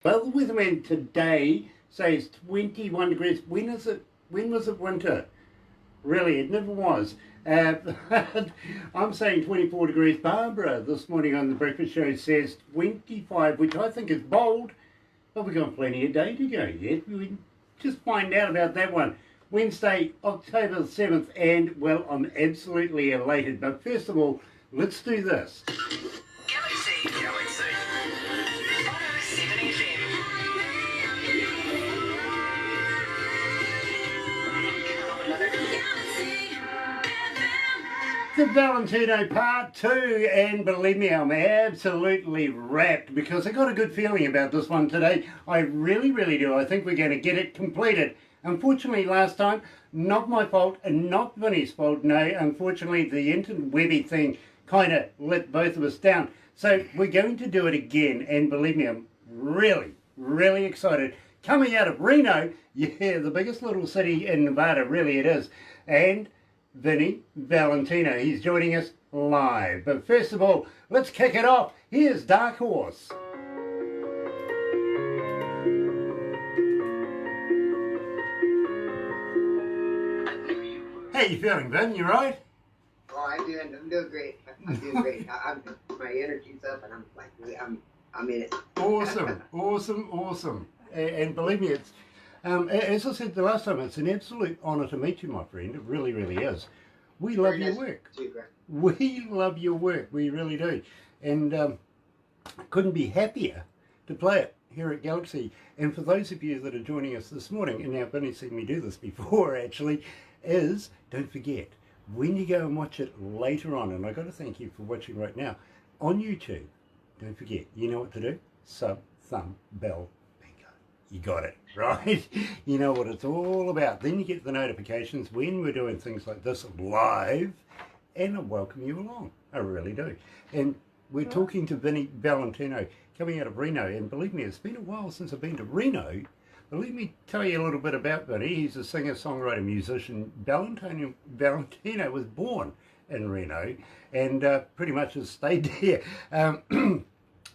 Well, the weatherman today says 21 degrees. When is it? When was it winter? Really, it never was. I'm saying 24 degrees. Barbara this morning on the breakfast show says 25, which I think is bold, but we've got plenty of day to go yet. We just find out about that one. Wednesday, October 7th, and well, I'm absolutely elated. But first of all, let's do this. Galaxy. 107 FM. The Valentino Part 2, and believe me, I'm absolutely wrapped because I got a good feeling about this one today. I really, really do. I think we're going to get it completed. Unfortunately, last time, not my fault and not Vinnie's fault. No, unfortunately, the interwebby thing kind of let both of us down. So we're going to do it again, and believe me, I'm really, really excited. Coming out of Reno, yeah, the biggest little city in Nevada, really it is. And Vinnie Valentino, he's joining us live. But first of all, let's kick it off. Here's Dark Horse. How you feeling, Vin? You right? Oh, I'm doing great. I'm doing great. My energy's up, and I'm like, I'm in it. Awesome. And believe me, it's as I said the last time, it's an absolute honour to meet you, my friend. It really, really is. We love your work. We love your work. We really do. And couldn't be happier to play it here at Galaxy. And for those of you that are joining us this morning, and now Vinnie's seen me do this before actually, is don't forget, when you go and watch it later on, and I've got to thank you for watching right now, on YouTube, don't forget, you know what to do? Sub, thumb, bell, bingo. You got it, right? You know what it's all about. Then you get the notifications when we're doing things like this live, and I welcome you along. I really do. And we're talking to Vinnie Valentino coming out of Reno, and believe me, it's been a while since I've been to Reno. But let me tell you a little bit about Vinnie. He's a singer, songwriter, musician. Valentino was born in Reno and pretty much has stayed there.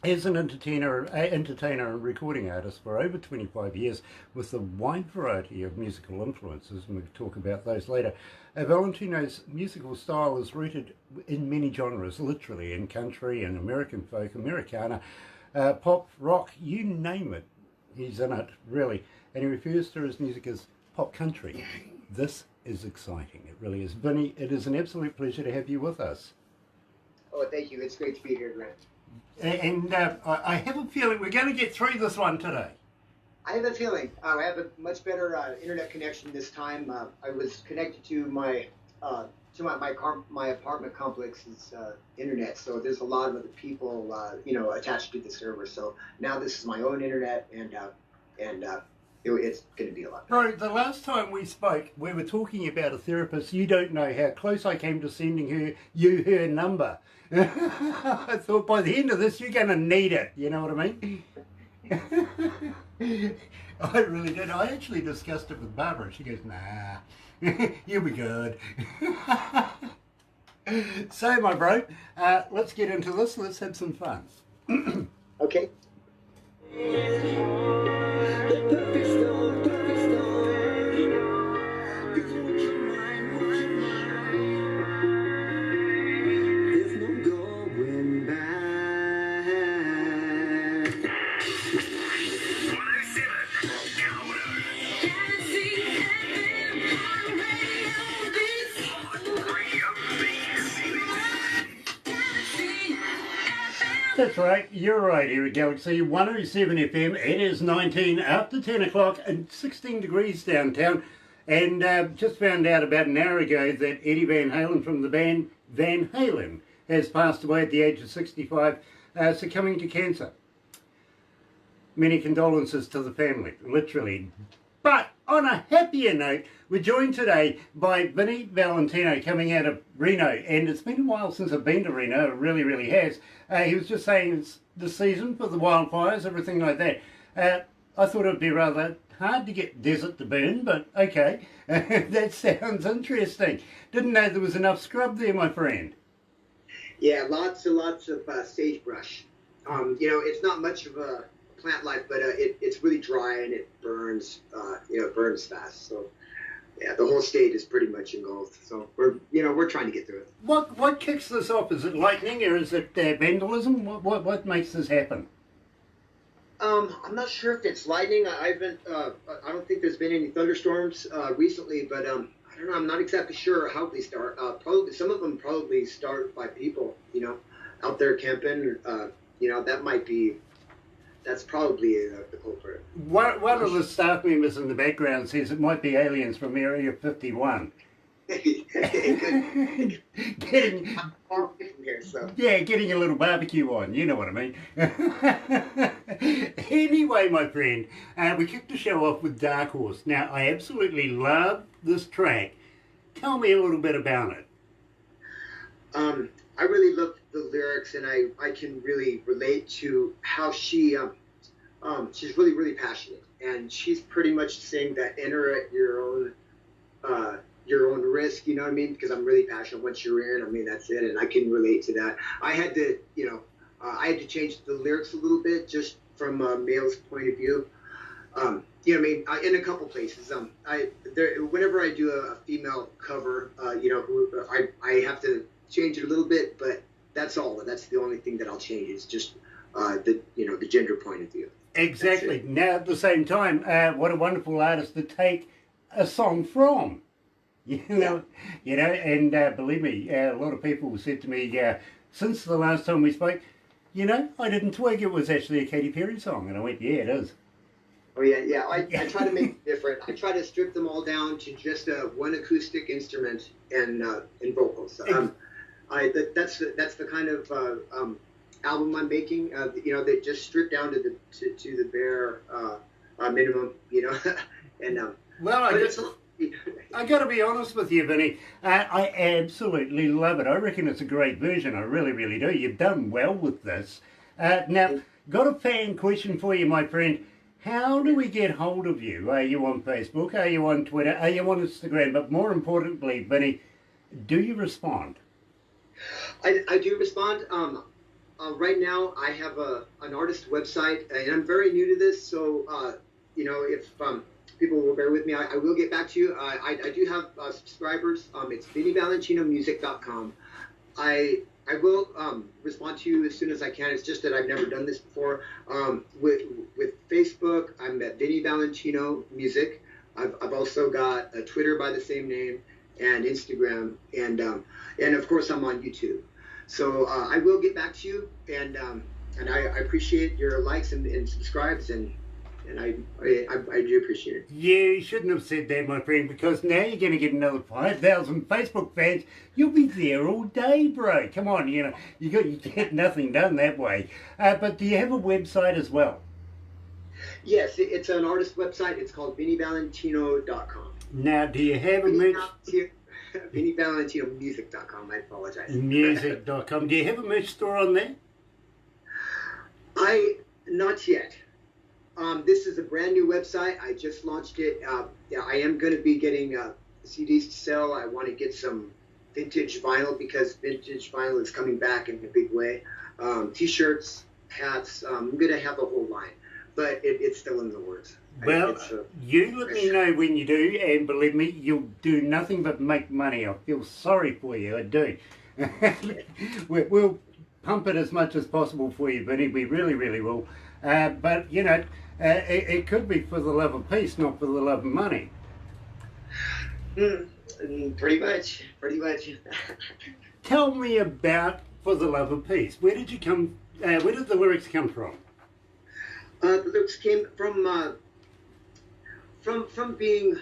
As an entertainer and recording artist for over 25 years with a wide variety of musical influences, and we'll talk about those later. Valentino's musical style is rooted in many genres, literally in country and American folk, Americana, pop, rock, you name it. He's in it, really. And he refers to his music as pop country. This is exciting. It really is. Vinnie, it is an absolute pleasure to have you with us. Oh, thank you. It's great to be here, Grant. And I have a feeling we're going to get through this one today. I have a feeling. I have a much better internet connection this time. I was connected to my apartment complex's internet, so there's a lot of other people, attached to the server. So now this is my own internet, and it's going to be a lot better. Bro, the last time we spoke, we were talking about a therapist. You don't know how close I came to sending her number. I thought by the end of this, you're going to need it. You know what I mean? I really did. I actually discussed it with Barbara. She goes, nah, you'll be good. So, my bro, let's get into this. Let's have some fun. Okay. That's right, you're right here at Galaxy 107 FM. It is 19 after 10 o'clock and 16 degrees downtown. And just found out about an hour ago that Eddie Van Halen from the band Van Halen has passed away at the age of 65, succumbing to cancer. Many condolences to the family, literally. But on a happier note, we're joined today by Vinnie Valentino coming out of Reno. And it's been a while since I've been to Reno, it really, really has. He was just saying it's the season for the wildfires, everything like that. I thought it would be rather hard to get desert to burn, but okay. That sounds interesting. Didn't know there was enough scrub there, my friend. Yeah, lots and lots of sagebrush. It's not much of a plant life, but it's really dry and it burns. It burns fast. So yeah, the whole state is pretty much engulfed. So we're trying to get through it. What kicks this off? Is it lightning or is it vandalism? What makes this happen? I'm not sure if it's lightning. I don't think there's been any thunderstorms recently, but I don't know. I'm not exactly sure how they start. Probably some of them probably start by people, out there camping. That's probably the culprit. One of the staff members in the background says it might be aliens from Area 51. getting far away from here, so. Yeah, getting a little barbecue on, you know what I mean. Anyway, my friend, we kicked the show off with Dark Horse. Now, I absolutely love this track. Tell me a little bit about it. I really love the lyrics, and I can really relate to how she's really, really passionate, and she's pretty much saying that enter at your own risk, you know what I mean? Because I'm really passionate. Once you're in, I mean, that's it, and I can relate to that. I had to change the lyrics a little bit just from a male's point of view. In a couple places. Whenever I do a female cover, I have to change it a little bit, but that's all. That's the only thing that I'll change. Is just the gender point of view. Exactly. Now, at the same time, what a wonderful artist to take a song from. And believe me, a lot of people said to me, since the last time we spoke, I didn't twig it was actually a Katy Perry song. And I went, yeah, it is. Oh, yeah. I try to make it different. I try to strip them all down to just one acoustic instrument and vocals. That's the kind of album I'm making. They just strip down to the bare minimum, and I got to be honest with you, Vinny. I absolutely love it. I reckon it's a great version. I really, really do. You've done well with this. Now, got a fan question for you, my friend. How do we get hold of you? Are you on Facebook? Are you on Twitter? Are you on Instagram? But more importantly, Vinny, do you respond? I do respond. Right now, I have an artist website, and I'm very new to this, so if people will bear with me, I will get back to you. I do have subscribers. It's VinnieValentinoMusic.com. I will respond to you as soon as I can. It's just that I've never done this before. With Facebook, I'm at Vinnie Valentino Music. I've also got a Twitter by the same name and Instagram, and of course I'm on YouTube. So I will get back to you, and I appreciate your likes and subscribes, and I do appreciate it. You shouldn't have said that, my friend, because now you're going to get another 5,000 Facebook fans. You'll be there all day, bro. Come on, you get nothing done that way. But do you have a website as well? Yes, it's an artist website. It's called VinnieValentino.com. Now, do you have a merch? VinnieValentinoMusic.com. I apologize. Music.com. Do you have a merch store on there? Not yet. This is a brand new website. I just launched it. I am going to be getting CDs to sell. I want to get some vintage vinyl because vintage vinyl is coming back in a big way. T-shirts, hats. I'm going to have a whole line, but it's still in the works. Well, you let me know when you do, and believe me, you'll do nothing but make money. I feel sorry for you, I do. We'll pump it as much as possible for you, Vinny. We really, really will. But, it could be for the love of peace, not for the love of money. Pretty much. Tell me about For the Love of Peace. Where did the lyrics come from? The lyrics came from being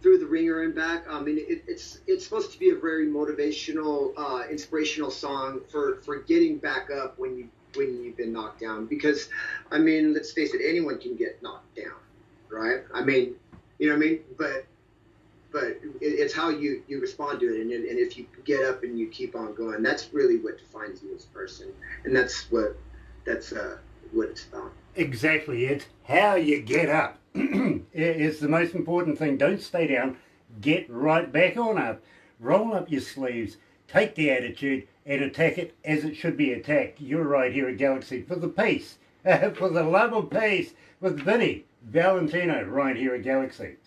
through the ringer and back. I mean, it's supposed to be a very motivational, inspirational song for getting back up when you've been knocked down. Because, I mean, let's face it, anyone can get knocked down, right? I mean, you know what I mean? But it's how you respond to it, and if you get up and you keep on going, that's really what defines you as a person, and that's what it's about. Exactly, it's how you get up. It's the most important thing. Don't stay down. Get right back on up. Roll up your sleeves. Take the attitude and attack it as it should be attacked. You're right here at Galaxy for the peace for the love of peace with Vinnie Valentino right here at Galaxy.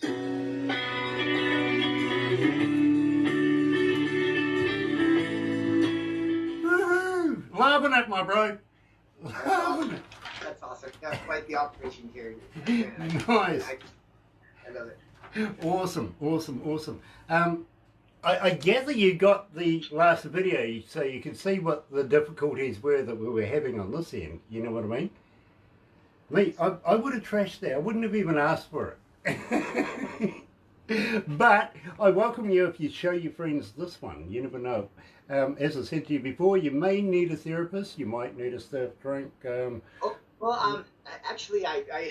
Woohoo! Loving it, my bro. Loving it. That's awesome. That's quite the operation here. Nice. I love it. Awesome, awesome, awesome. I gather you got the last video so you can see what the difficulties were that we were having on this end. You know what I mean? Me, I would have trashed that. I wouldn't have even asked for it. But I welcome you if you show your friends this one. You never know. As I said to you before, you may need a therapist. You might need a stiff drink. Actually, I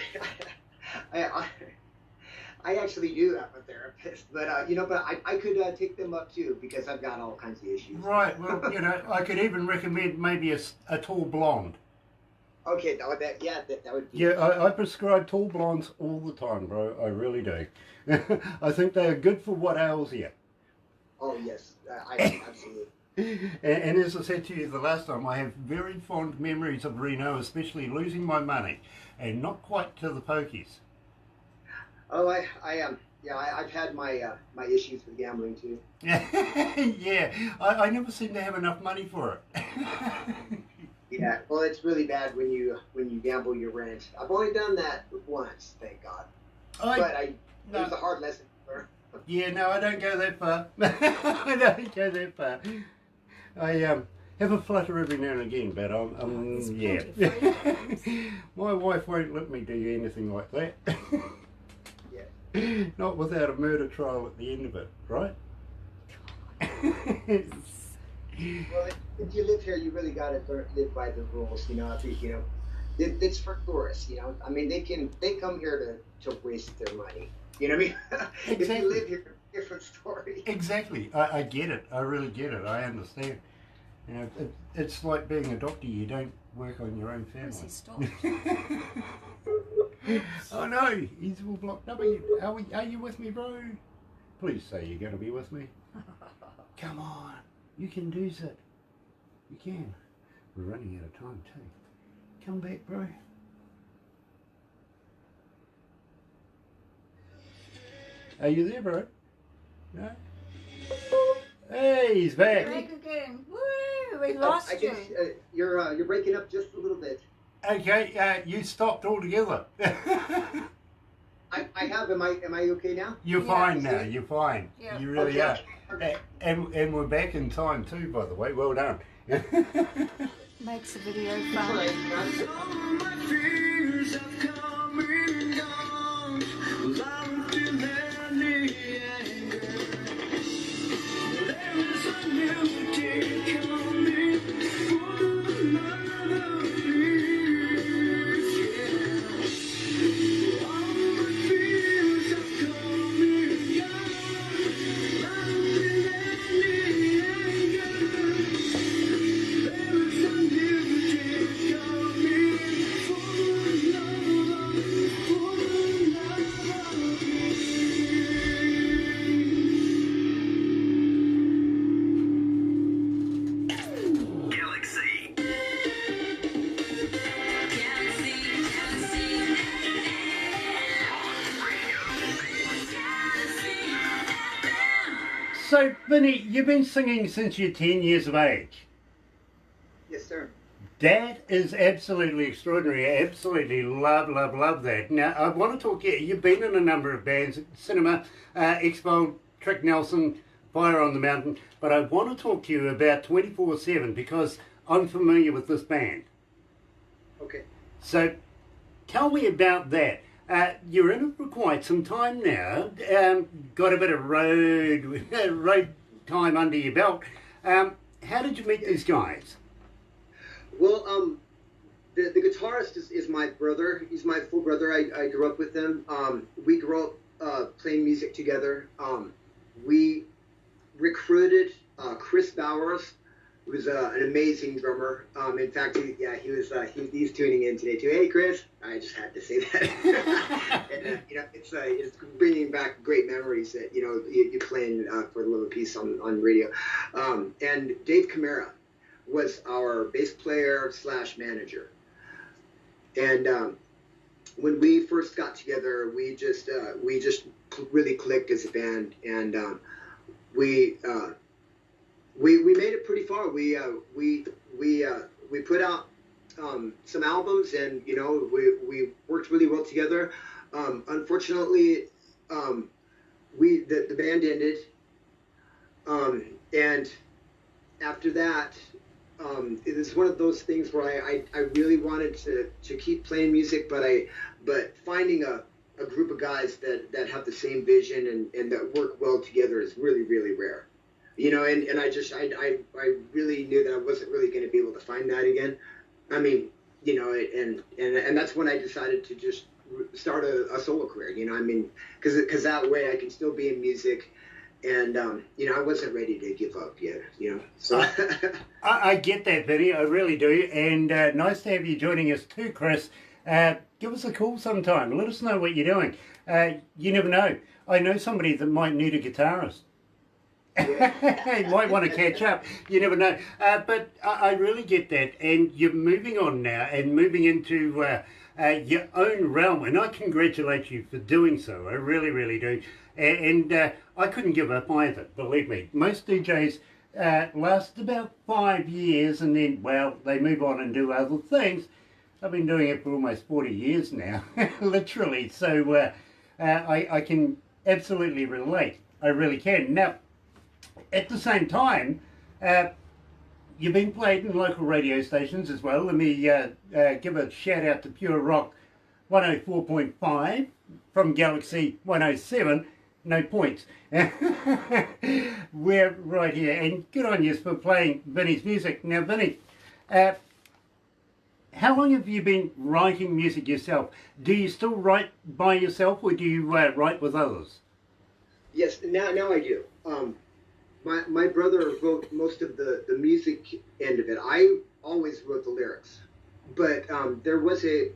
actually do have a therapist, but you know, but I could take them up too because I've got all kinds of issues. Right. Well, you know, I could even recommend maybe a tall blonde. Okay, that would be. Yeah, I prescribe tall blondes all the time, bro. I really do. I think they are good for what ails you. Oh yes, I absolutely. And as I said to you the last time, I have very fond memories of Reno, especially losing my money, and not quite to the pokies. Oh, I've had my my issues with gambling too. Yeah, I never seem to have enough money for it. Yeah, well, it's really bad when you gamble your rent. I've only done that once, thank God. It was a hard lesson to learn. Yeah, no, I don't go that far. I don't go that far. I have a flutter every now and again, but yeah. My wife won't let me do anything like that. Yeah. Not without a murder trial at the end of it, right? Well, if you live here, you really got to live by the rules. You know, it's for tourists. You know, I mean, they come here to waste their money. You know what I mean? Exactly. If you live here, different story. Exactly. I get it. I really get it. I understand. You know, it's like being a doctor. You don't work on your own family. Oh no, he's all blocked up. Are you with me, bro? Please say you're going to be with me. Come on. You can do it. You can. We're running out of time too. Come back, bro. Are you there, bro? No? Hey, he's back. Back again. Woo! We lost I guess, you're breaking up just a little bit. Okay, you stopped altogether. I have. Am I okay now? You're fine now. You're fine. Yeah. You really Okay. are. And we're back in time too, by the way. Well done. Makes the video All fun. right. So, Vinnie, you've been singing since you're 10 years of age. Yes, sir. That is absolutely extraordinary. I absolutely love that. Now, I want to talk to you. You've been in a number of bands, Cinema, Expo, Trick Nelson, Fire on the Mountain, but I want to talk to you about 24/7 because I'm familiar with this band. Okay. So, tell me about that. You're in it for quite some time now. Got a bit of road time under your belt. How did you meet these guys? Well, the guitarist is my brother. He's my full brother. I grew up with him. We grew up playing music together. We recruited Chris Bowers, who was an amazing drummer. In fact, he's tuning in today too. Hey, Chris, I just had to say that. And, it's bringing back great memories that you playing for the Little Piece on radio. And Dave Camara was our bass player / manager. And when we first got together, we just really clicked as a band, and we made it pretty far. We put out some albums, and we worked really well together. Unfortunately, the band ended, and after that, it was one of those things where I really wanted to keep playing music, but finding a group of guys that have the same vision and that work well together is really, really rare. And I really knew that I wasn't really going to be able to find that again. I mean, and that's when I decided to just start a solo career. Because that way I can still be in music. And, I wasn't ready to give up yet, so. I get that, Vinnie, I really do. And nice to have you joining us too, Chris. Give us a call sometime. Let us know what you're doing. You never know. I know somebody that might need a guitarist. Yeah. You might want to catch up. You never know. But I really get that. And you're moving on now and moving into your own realm. And I congratulate you for doing so. I really, really do. And I couldn't give up either, believe me. Most DJs last about 5 years and then, well, they move on and do other things. I've been doing it for almost 40 years now, literally. So I can absolutely relate. I really can. Now, at the same time, you've been played in local radio stations as well. Let me give a shout out to Pure Rock 104.5 from Galaxy 107. No points. We're right here, and good on you for playing Vinnie's music. Now, Vinnie, how long have you been writing music yourself? Do you still write by yourself, or do you write with others? Yes, now I do. My brother wrote most of the music end of it. I always wrote the lyrics, but there was a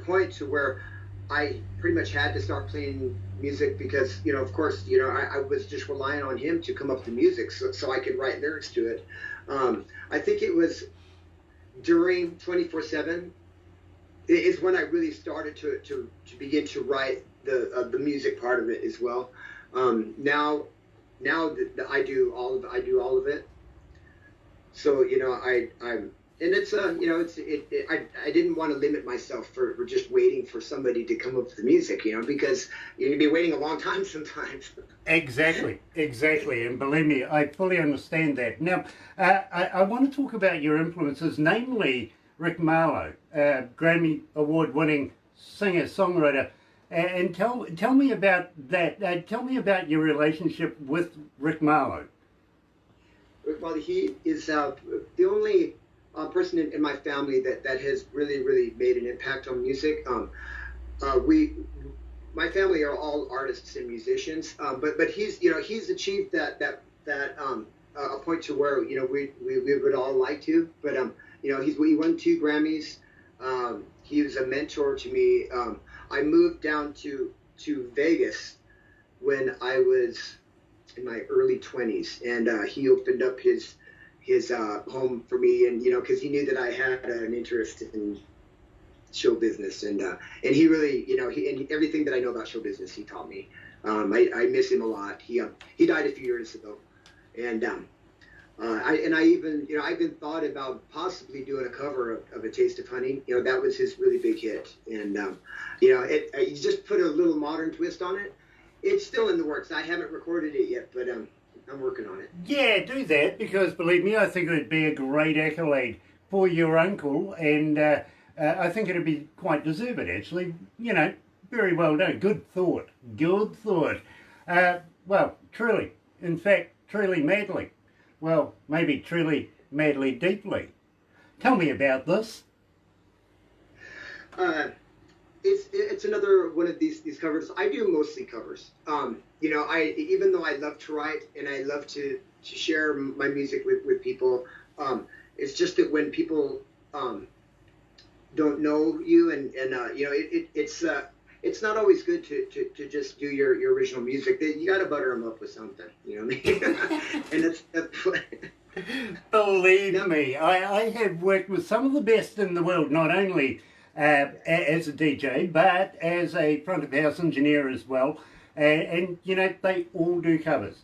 point to where I pretty much had to start playing music because, of course, I was just relying on him to come up with the music so I could write lyrics to it. I think it was during 24/7 is when I really started to begin to write the music part of it as well. Now I do all of it. So I'm. And it's I didn't want to limit myself for just waiting for somebody to come up with the music, because you can be waiting a long time sometimes. Exactly, and believe me, I fully understand that. Now, I want to talk about your influences, namely Rick Marlowe, Grammy Award-winning singer-songwriter, and tell me about that. Tell me about your relationship with Rick Marlowe. Well, he is the only person in my family that has really made an impact on music. My family are all artists and musicians, but he's achieved that a point to where we would all like to. But he won 2 Grammys. He was a mentor to me. I moved down to Vegas when I was in my early 20s, and he opened up his home for me, and because he knew that I had an interest in show business, and he really, and everything that I know about show business, he taught me. I miss him a lot. He died a few years ago, and I even thought about possibly doing a cover of A Taste of Honey. That was his really big hit, and he just put a little modern twist on it. It's still in the works. I haven't recorded it yet, but I'm working on it. Yeah, do that, because believe me, I think it would be a great accolade for your uncle, and I think it would be quite deserved, actually. Very well done. Good thought. Well, truly, in fact, truly madly. Well, maybe truly madly deeply. Tell me about this. It's another one of these covers. I do mostly covers. Even though I love to write and I love to share my music with people, it's just that when people don't know you, and it's not always good to just do your original music. You got to butter them up with something, and it's. Believe me, I have worked with some of the best in the world, not only as a DJ, but as a front of house engineer as well. And you know, they all do covers.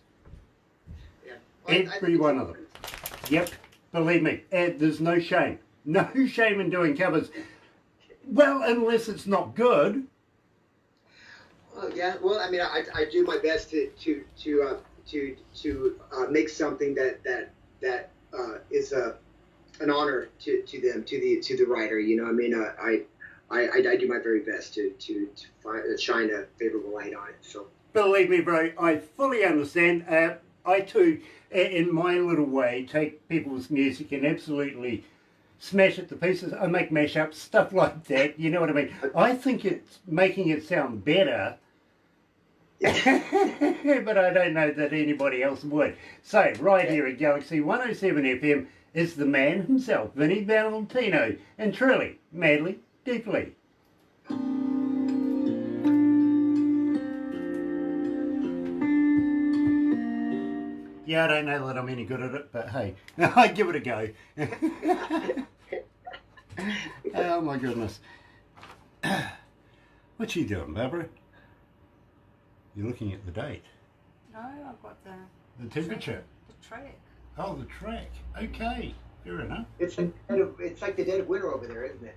Yeah. Well, Every one of them. Yep, believe me, there's no shame. No shame in doing covers. Well, unless it's not good. Well, yeah. Well, I mean, I do my best to make something that is an honor to them, to the writer. You know, I mean, I do my very best to shine a favorable light on it. So Believe me, bro, I fully understand. I too, in my little way, take people's music and absolutely smash it to pieces. I make mashups, stuff like that. You know what I mean? I think it's making it sound better. But I don't know that anybody else would. So, right here at Galaxy 107 FM is the man himself, Vinnie Valentino, and truly, madly, deeply. Yeah, I don't know that I'm any good at it, but hey, I give it a go. Oh my goodness. What you doing, Barbara? You're looking at the date. No, I've got The temperature. the track. Oh, the track. Okay, fair enough. it's like the dead of winter over there, isn't it?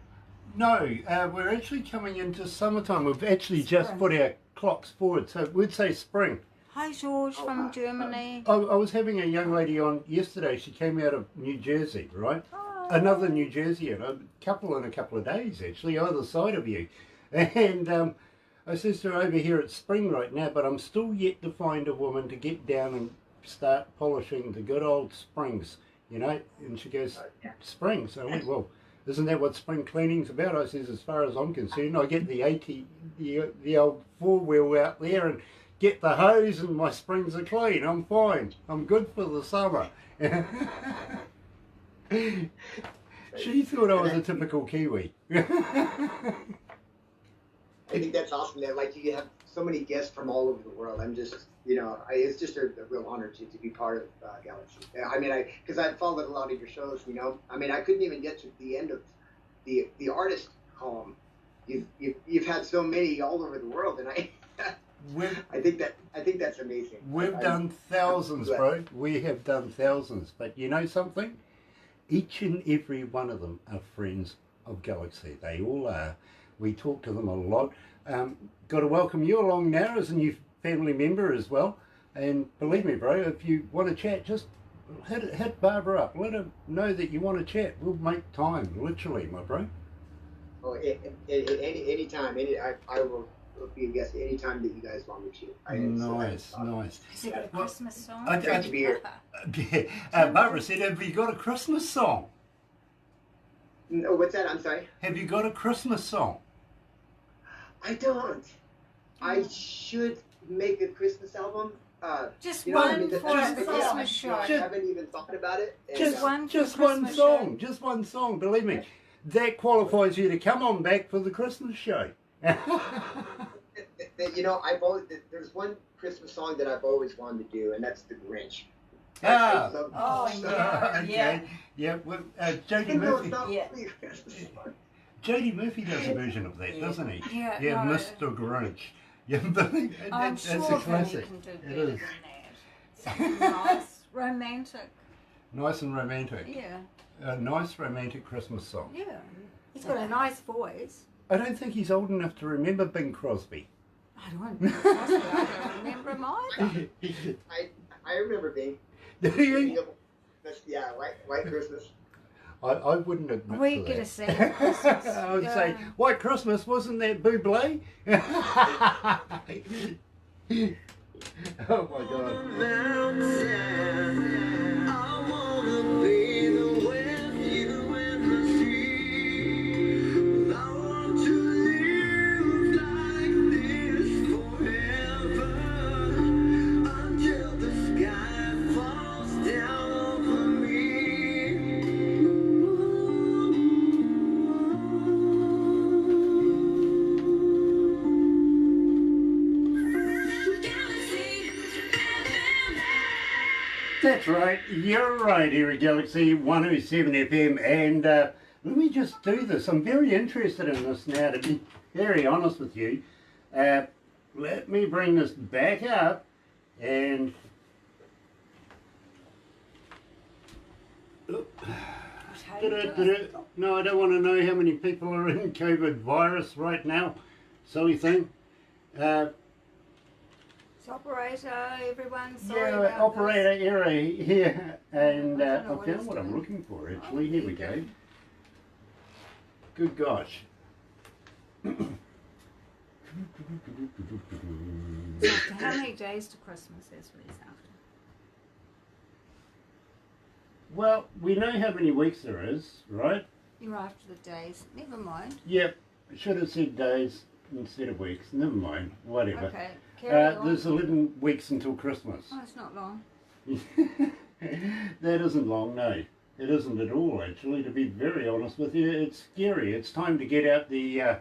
No, we're actually coming into summertime. We've actually just put our clocks forward, so we'd say spring. Hi, George from Germany. I was having a young lady on yesterday. She came out of New Jersey, right? Oh. Another New Jerseyan, a couple in a couple of days, actually, either side of you. And I says to her, over here it's spring right now, but I'm still yet to find a woman to get down and start polishing the good old springs, you know? And she goes, spring? So I went, well, isn't that what spring cleaning's about? I says, as far as I'm concerned, I get the old four-wheel out there and get the hose and my springs are clean. I'm fine. I'm good for the summer. She thought I was a typical Kiwi. I think that's awesome. That like you have so many guests from all over the world. I'm just, you know, it's just a real honor to be part of Galaxy. I mean, because I've followed a lot of your shows. You know, I mean, I couldn't even get to the end of the artist column. You've had so many all over the world, and I think that's amazing. We've done thousands, bro. We have done thousands. But you know something? Each and every one of them are friends of Galaxy. They all are. We talk to them a lot. Got to welcome you along now as a new family member as well. And believe me, bro, if you want to chat, just hit Barbara up. Let her know that you want to chat. We'll make time, literally, my bro. Oh, any time. I will be a guest any time that you guys want me to. Nice. Has it got a Christmas song? Great to be here. Barbara said, have you got a Christmas song? No, what's that? I'm sorry. Have you got a Christmas song? I don't. I should make a Christmas album. Just you know, one I mean, for the the Christmas show. I haven't even thought about it. And, Just one one song. Just one song. Believe me, that qualifies you to come on back for the Christmas show. you know, there's one Christmas song that I've always wanted to do, and that's The Grinch. Ah. Yeah. Yeah. Well, Jody Murphy. Yeah. Jody Murphy does a version of that, doesn't he? Yeah, Yeah, no. Mr. Grinch. Yeah, but I'm that's sure a Vinnie classic. can do It better is. than that. Something nice, romantic. Nice and romantic. Yeah, A nice romantic Christmas song. yeah. He's got a nice voice. I don't think he's old enough to remember Bing Crosby. I don't remember him either. I remember being. Do you? Yeah, White Christmas. I wouldn't admit We to get that. a sing Christmas. I would say, White Christmas, wasn't that Bublé? Oh my God. That's right, you're right here at Galaxy 107 FM, and let me just do this. I'm very interested in this now, to be very honest with you. Let me bring this back up and... No, I don't want to know how many people are in COVID virus right now. Silly thing. It's operator, everyone. Sorry Yeah, about operator this. error here, and I don't know I've what found it's what I'm doing. looking for actually. Oh, Here we there go. you Good gosh. So how many days to Christmas is released after? Well, we know how many weeks there is, right? You're after the days. Never mind. Yep. Should have said days instead of weeks. Never mind. Whatever. Okay, carry on. There's 11 weeks until Christmas. Oh, it's not long. That isn't long, no. It isn't at all, actually, to be very honest with you. It's scary. It's time to get out the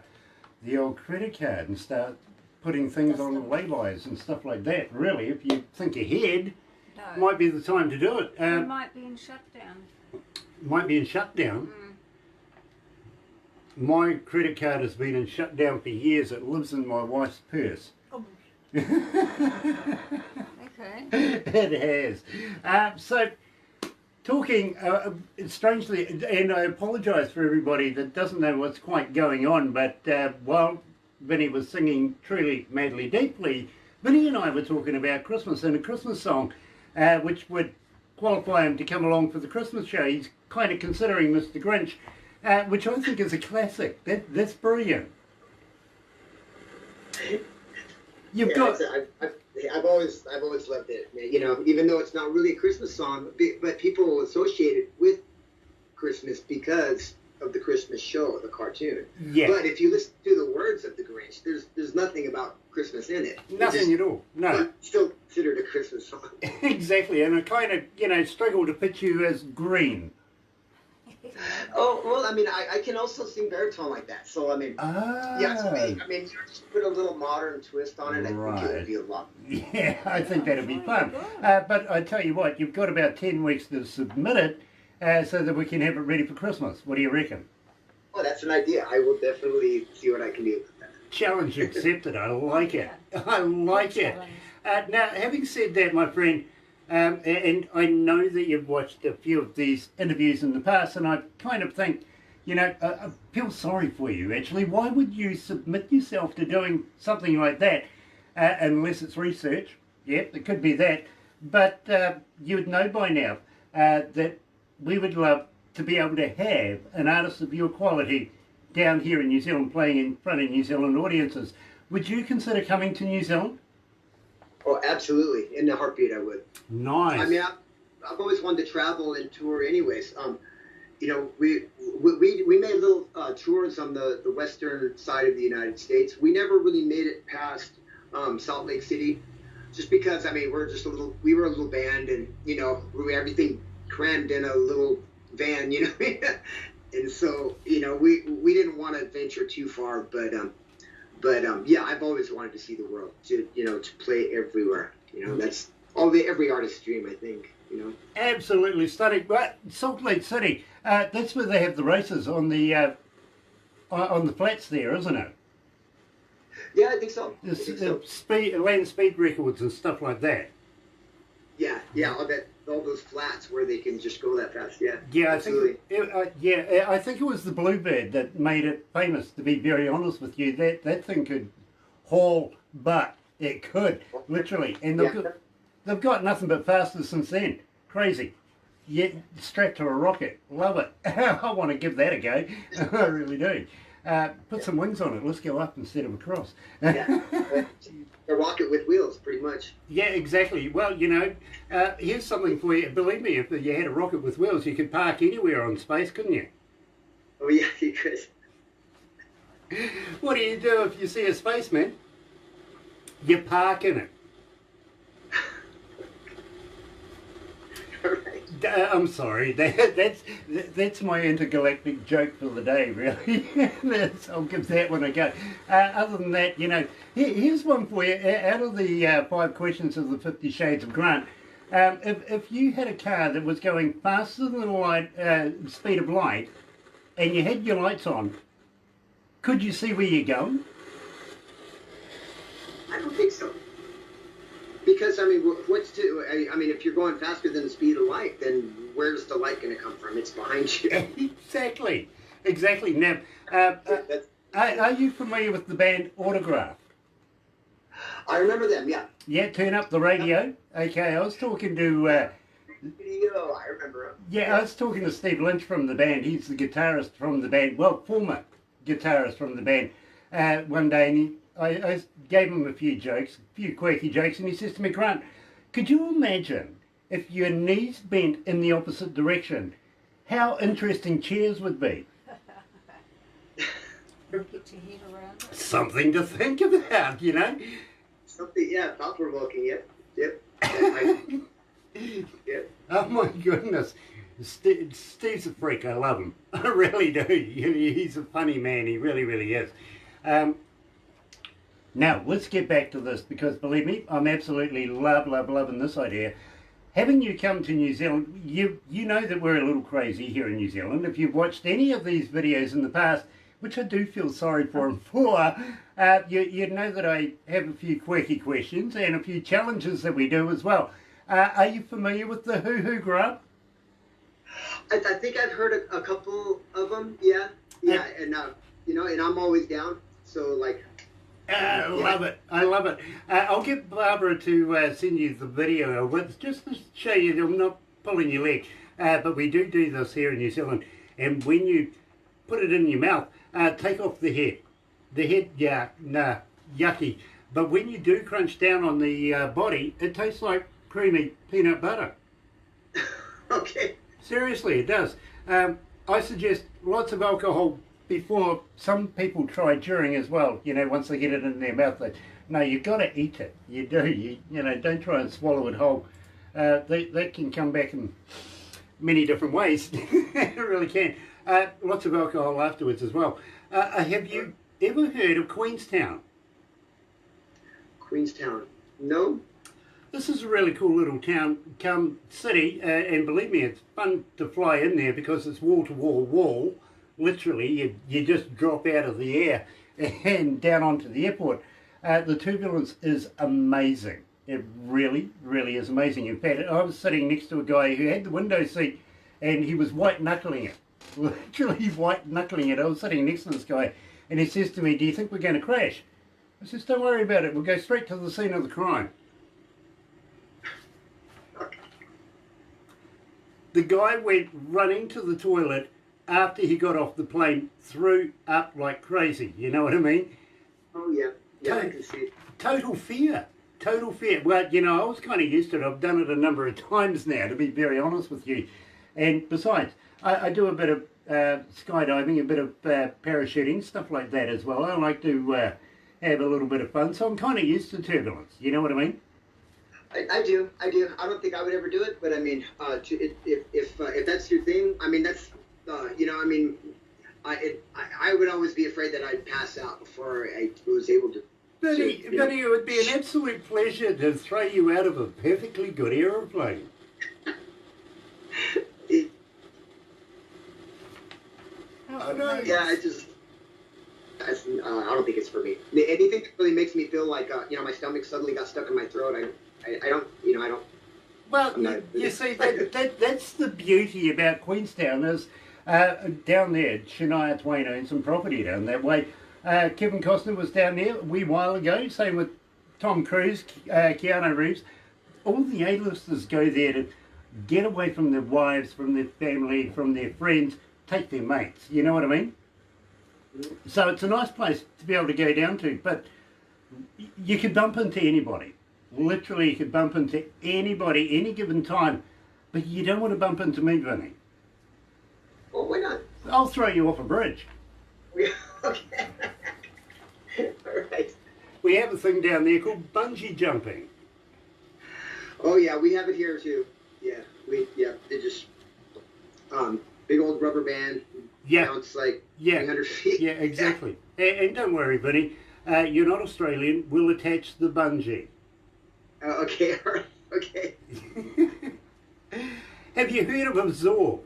old credit card and start putting things on laybys and stuff like that. Really, if you think ahead, No. might be the time to do it. We might be in shutdown. Might be in shutdown. My credit card has been in shutdown for years. It lives in my wife's purse. Oh. Okay. It has. So, talking strangely, and I apologise for everybody that doesn't know what's quite going on, but while Vinnie was singing Truly, Madly, Deeply, Vinnie and I were talking about Christmas and a Christmas song, which would qualify him to come along for the Christmas show. He's kind of considering Mr. Grinch, which I think is a classic. That's brilliant. You've got... I've always loved it. You know, even though it's not really a Christmas song, but people associate it with Christmas because of the Christmas show, the cartoon. Yeah. But if you listen to the words of the Grinch, there's nothing about Christmas in it. Nothing at all. No. But still considered a Christmas song. Exactly, and I kind of, struggle to picture you as green. Oh, well, I mean, I can also sing baritone like that. So, I mean, yeah, so you just put a little modern twist on it. I think it would be a lot. Yeah, I think that'd be fun. But I tell you what, you've got about 10 weeks to submit it so that we can have it ready for Christmas. What do you reckon? Oh, that's an idea. I will definitely see what I can do with that. Challenge accepted. I like it. I like it. Now, having said that, my friend, and I know that you've watched a few of these interviews in the past, and I kind of think, I feel sorry for you, actually. Why would you submit yourself to doing something like that, unless it's research? Yep, it could be that. But you would know by now that we would love to be able to have an artist of your quality down here in New Zealand playing in front of New Zealand audiences. Would you consider coming to New Zealand? Oh, absolutely. In a heartbeat, I would. Nice. I mean, I've always wanted to travel and tour anyways. We made little tours on the western side of the United States. We never really made it past Salt Lake City, just because, I mean, we were a little band, and, everything crammed in a little van, and so, we didn't want to venture too far, but yeah, I've always wanted to see the world, to play everywhere. That's every artist's dream, I think. Absolutely stunning. But Salt Lake City, that's where they have the races on the flats there, isn't it? Yeah, I think so. Land speed records and stuff like that. Yeah, all those flats where they can just go that fast. Yeah, yeah, absolutely. I think it was the Bluebird that made it famous. To be very honest with you, that thing could haul butt. It could literally, and they've got nothing but faster since then. Crazy. Yeah, strapped to a rocket. Love it. I want to give that a go. I really do. Put some wings on it. Let's go up instead of across. Yeah. A rocket with wheels, pretty much. Yeah, exactly. Well, here's something for you. Believe me, if you had a rocket with wheels, you could park anywhere on space, couldn't you? Oh, yeah, you could. What do you do if you see a spaceman? You park in it. Right. I'm sorry. That's my intergalactic joke for the day, really. I'll give that one a go. Other than that, here's one for you. Out of the 5 questions of the 50 Shades of Grant, if you had a car that was going faster than the speed of light, and you had your lights on, could you see where you're going? I don't think so. Because, I mean, I mean, if you're going faster than the speed of light, then where's the light going to come from? It's behind you. Exactly. Exactly. Now, are you familiar with the band Autograph? I remember them, yeah. Yeah, turn up the radio. Okay, I was talking to... Video, I remember him. Yeah, I was talking to Steve Lynch from the band. He's the guitarist from the band, well, former guitarist from the band, one day, and I gave him a few jokes, a few quirky jokes, and he says to me, Grant, could you imagine if your knees bent in the opposite direction, how interesting chairs would be? Get your head around it. Something to think about, you know? Something, yeah, thought-provoking, yep. Yeah. Oh my goodness. Steve's a freak. I love him. I really do. He's a funny man. He really, really is. Now, let's get back to this, because believe me, I'm absolutely loving this idea. Having you come to New Zealand, you know that we're a little crazy here in New Zealand. If you've watched any of these videos in the past, which I do feel sorry for him for, you know that I have a few quirky questions and a few challenges that we do as well. Are you familiar with the Hoo Hoo Grub? I think I've heard a couple of them, yeah, and you know, and I'm always down, so like... I love it. I love it. I'll get Barbara to send you the video just to show you. I'm not pulling your leg, but we do this here in New Zealand. And when you put it in your mouth, take off the head. The head, yeah, nah, yucky. But when you do crunch down on the body, it tastes like creamy peanut butter. Okay. Seriously, it does. I suggest lots of alcohol before. Some people try during as well. You know, once they get it in their mouth, no, you've got to eat it. You do. You know, don't try and swallow it whole. That can come back in many different ways. It really can. Lots of alcohol afterwards as well. Have you ever heard of Queenstown? Queenstown? No. This is a really cool little town, city, and believe me, it's fun to fly in there because it's wall. Literally, you just drop out of the air and down onto the airport. The turbulence is amazing. It really, really is amazing. In fact, I was sitting next to a guy who had the window seat and he was white-knuckling it. Literally white-knuckling it. I was sitting next to this guy and he says to me, do you think we're going to crash? I says, don't worry about it. We'll go straight to the scene of the crime. The guy went running to the toilet after he got off the plane, threw up like crazy. You know what I mean? Oh, yeah. Yeah, I can see it. Total fear. Total fear. Well, you know, I was kind of used to it. I've done it a number of times now, to be very honest with you. And besides, I do a bit of skydiving, a bit of parachuting, stuff like that as well. I like to have a little bit of fun, so I'm kind of used to turbulence. You know what I mean? I do. I don't think I would ever do it, but I mean, if that's your thing, I mean, that's, you know, I mean, I would always be afraid that I'd pass out before I was able to. Vinnie, it would be an absolute pleasure to throw you out of a perfectly good aeroplane. Oh, no. Yeah, I don't think it's for me. Anything that really makes me feel like, you know, my stomach suddenly got stuck in my throat, I don't, you know, I don't. Well, you see, that's the beauty about Queenstown is down there, Shania Twain owns some property down that way. Kevin Costner was down there a wee while ago, same with Tom Cruise, Keanu Reeves. All the A-listers go there to get away from their wives, from their family, from their friends, take their mates, you know what I mean? So it's a nice place to be able to go down to, but you could bump into anybody. Literally, you could bump into anybody any given time, but you don't want to bump into me, Vinnie. Well, why not? I'll throw you off a bridge. Okay. All right. We have a thing down there called bungee jumping. Oh yeah, we have it here too. Yeah, they just big old rubber band. Yeah. Bounce like 300 feet. Yeah, exactly. And don't worry, Vinnie, you're not Australian. We'll attach the bungee. Okay, all right, okay. Have you heard of absorb?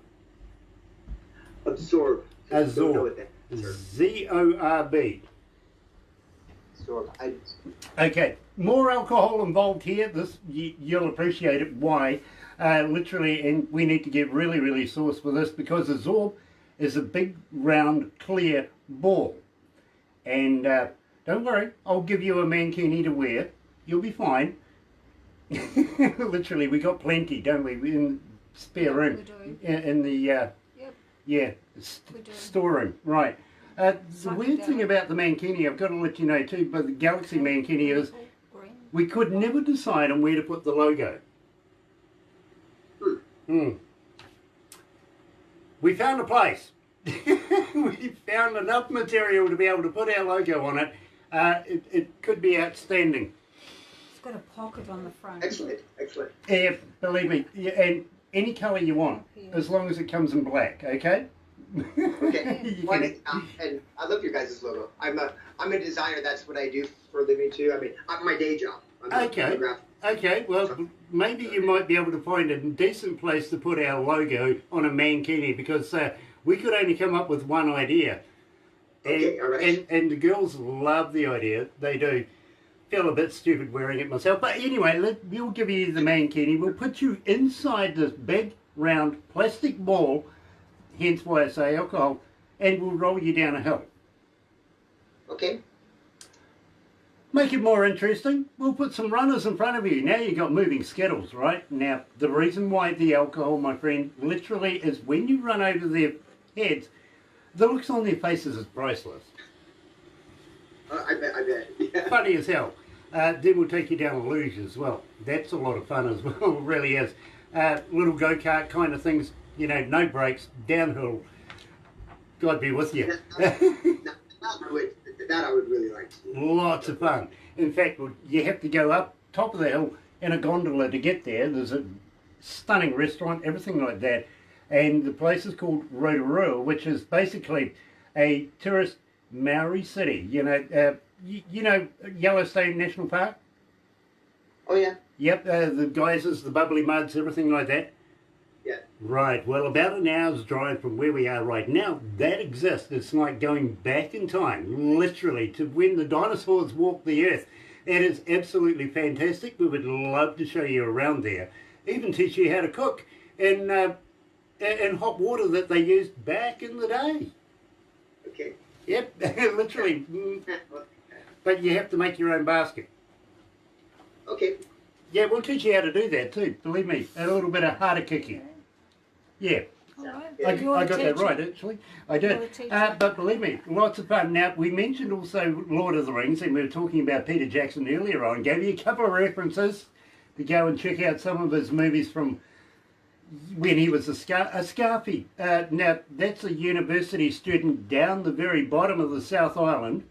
Absorb. Don't know Zorb. what that is. Z-O-R-B. Zorb. Okay, more alcohol involved here. This you'll appreciate it. Why? Literally, and we need to get really, really sauce for this because the Zorb is a big, round, clear ball. And don't worry, I'll give you a mankini to wear. You'll be fine. Literally, we got plenty, don't we? In spare room. We do. In the Yep. yeah We do. storeroom, right? The Suck it weird thing down. about the mankini, I've got to let you know too, but the Galaxy mankini is Green. we could never decide on where to put the logo. We found a place. We found enough material to be able to put our logo on it. It could be outstanding. It's got a pocket on the front. Excellent, excellent. Yeah, believe me, yeah, and any colour you want, as long as it comes in black, okay? Okay. You Well, can- and I love your guys' logo. I'm a designer. That's what I do for a living too. I mean, my day job. I'm a Okay. photographer. Okay, well, maybe you might be able to find a decent place to put our logo on a mankini because we could only come up with one idea. And, Okay, all right. and the girls love the idea. They do. Feel a bit stupid wearing it myself. But anyway, we'll give you the mankini. We'll put you inside this big, round, plastic ball, hence why I say alcohol, and we'll roll you down a hill. Okay. Make it more interesting, we'll put some runners in front of you. Now you've got moving skittles, right? Now, the reason why the alcohol, my friend, literally is when you run over their heads, the looks on their faces is priceless. I bet. Yeah. Funny as hell. Then we'll take you down a luge as well. That's a lot of fun as well, it really is. Little go-kart kind of things, you know, no brakes, downhill. God be with you. That I would really like to do. Lots of fun. In fact, you have to go up top of the hill in a gondola to get there. There's a stunning restaurant, everything like that. And the place is called Rotorua, which is basically a tourist Maori city. You know, you know Yellowstone National Park? Oh yeah. Yep, the geysers, the bubbly muds, everything like that. Yeah. Right, well, about an hour's drive from where we are right now, that exists. It's like going back in time, literally, to when the dinosaurs walked the earth. It is absolutely fantastic. We would love to show you around there. Even teach you how to cook in hot water that they used back in the day. Okay. Yep, literally. But you have to make your own basket. Okay. Yeah, we'll teach you how to do that too, believe me. A little bit of harder kicking. Yeah. All right. I You're a got that teacher. right, actually. I You're a did. teacher. But believe me, lots of fun. Now, we mentioned also Lord of the Rings, and we were talking about Peter Jackson earlier on. Gave you a couple of references to go and check out some of his movies from when he was a Scarfy. Now, that's a university student down the very bottom of the South Island.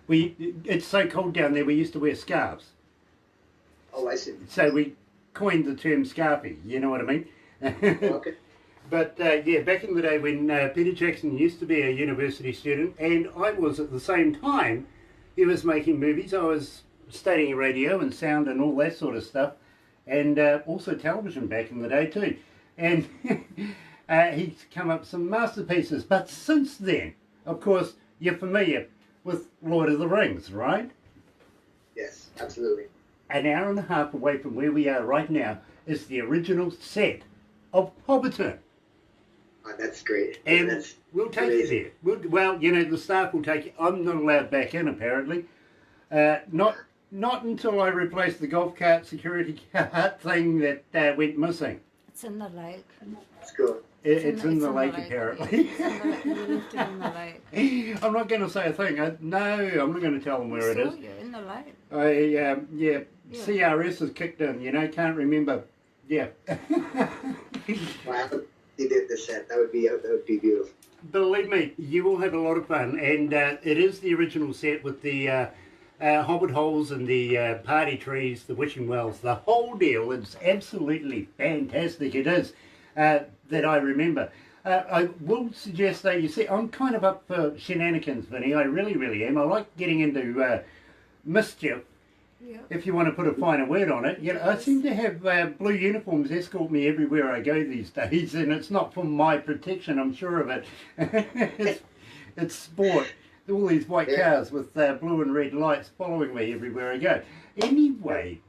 It's so cold down there, we used to wear scarves. Oh, I see. So we coined the term Scarfy, you know what I mean? Okay. But yeah, back in the day when Peter Jackson used to be a university student, and I was at the same time, he was making movies. I was studying radio and sound and all that sort of stuff, and also television back in the day too. And he's come up with some masterpieces. But since then, of course, you're familiar with Lord of the Rings, right? Yes, absolutely. An hour and a half away from where we are right now is the original set of Hobbiton. Oh, that's great. And That's we'll take amazing. you there. Well, you know, the staff will take you. I'm not allowed back in, apparently. Not until I replace the golf cart security cart thing that went missing. It's in the lake. That's cool. It's in the lake, yeah. apparently. It's in the, you left it in the lake. I'm not going to say a thing. No, I'm not going to tell them where it Saw is. you in the lake. Yeah, CRS has kicked in, you know, can't remember. Yeah. Wow, they did the set. That would be beautiful. Believe me, you will have a lot of fun, and it is the original set with the hobbit holes and the party trees, the wishing wells, the whole deal. It's absolutely fantastic. It is that I remember. I will suggest though, you see, I'm kind of up for shenanigans, Vinny. I really, really am. I like getting into mischief, Yeah. if you want to put a finer word on it. You know, I seem to have blue uniforms escort me everywhere I go these days, and it's not for my protection, I'm sure of it. it's sport. All these white cars with blue and red lights following me everywhere I go. Anyway,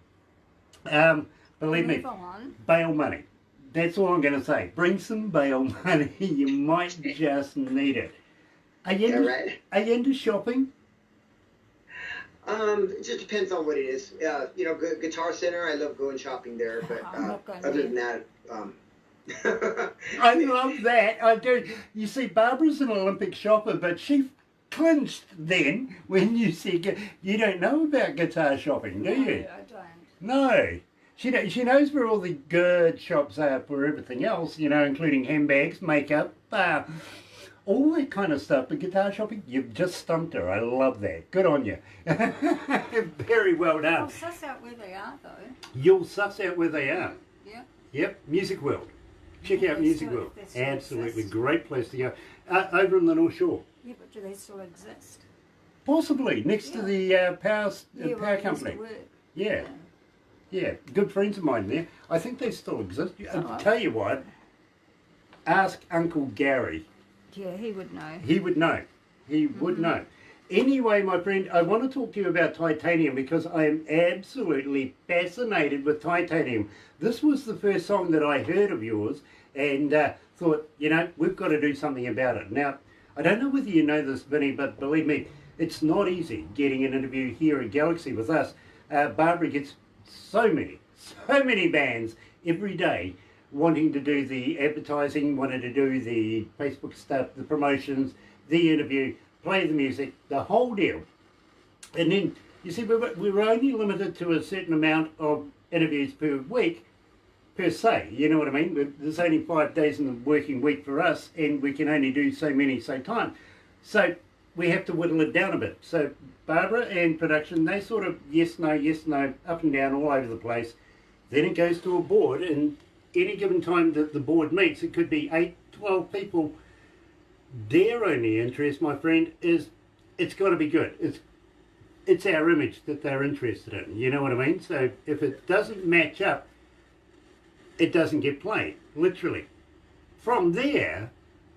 believe me, Move on. bail money. That's all I'm going to say. Bring some bail money. You might just need it. Are you into, are you into shopping? It just depends on what it is. You know, Guitar Center, I love going shopping there, but I'm not going other there. than that, I love that. I do. You see, Barbara's an Olympic shopper, but she clinched then when you said you don't know about guitar shopping, do you? No, I don't. No. She knows where all the good shops are for everything else, you know, including handbags, makeup, all that kind of stuff. But guitar shopping, you've just stumped her. I love that. Good on you. Very well done. I'll suss out where they are, though. You'll suss out where they are. Yeah. Yep, Music World. Check Yeah, out they Music still- World. they still Absolutely exist. great place to go. Over on the North Shore. Yeah, but do they still exist? Possibly, next to Yeah. the power Yeah, power where I used to company. work. Yeah. Yeah, good friends of mine there. I think they still exist. I'll tell you what, ask Uncle Gary. Yeah, he would know. He would know. He would know. Anyway, my friend, I want to talk to you about titanium because I am absolutely fascinated with titanium. This was the first song that I heard of yours and thought, you know, we've got to do something about it. Now, I don't know whether you know this, Vinnie, but believe me, it's not easy getting an interview here at Galaxy with us. Barbara gets so many bands every day wanting to do the advertising, wanting to do the Facebook stuff, the promotions, the interview, play the music, the whole deal. And then, you see, we were only limited to a certain amount of interviews per week, per se, you know what I mean? There's only 5 days in the working week for us, and we can only do so many, so time. So we have to whittle it down a bit. So Barbara and production, they sort of yes, no, up and down, all over the place. Then it goes to a board, and any given time that the board meets, it could be 8, 12 people. Their only interest, my friend, is it's got to be good. It's our image that they're interested in. You know what I mean? So if it doesn't match up, it doesn't get played, literally. From there,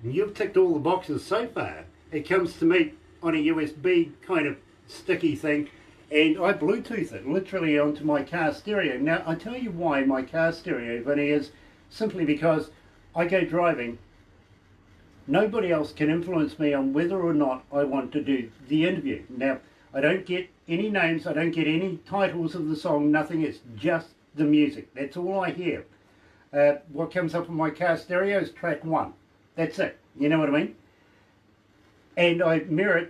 you've ticked all the boxes so far. It comes to me on a USB kind of sticky thing, and I Bluetooth it literally onto my car stereo. Now, I tell you why my car stereo, Vinny, is simply because I go driving. Nobody else can influence me on whether or not I want to do the interview. Now, I don't get any names, I don't get any titles of the song, nothing. It's just the music. That's all I hear. What comes up on my car stereo is track 1. That's it. You know what I mean? And I mirror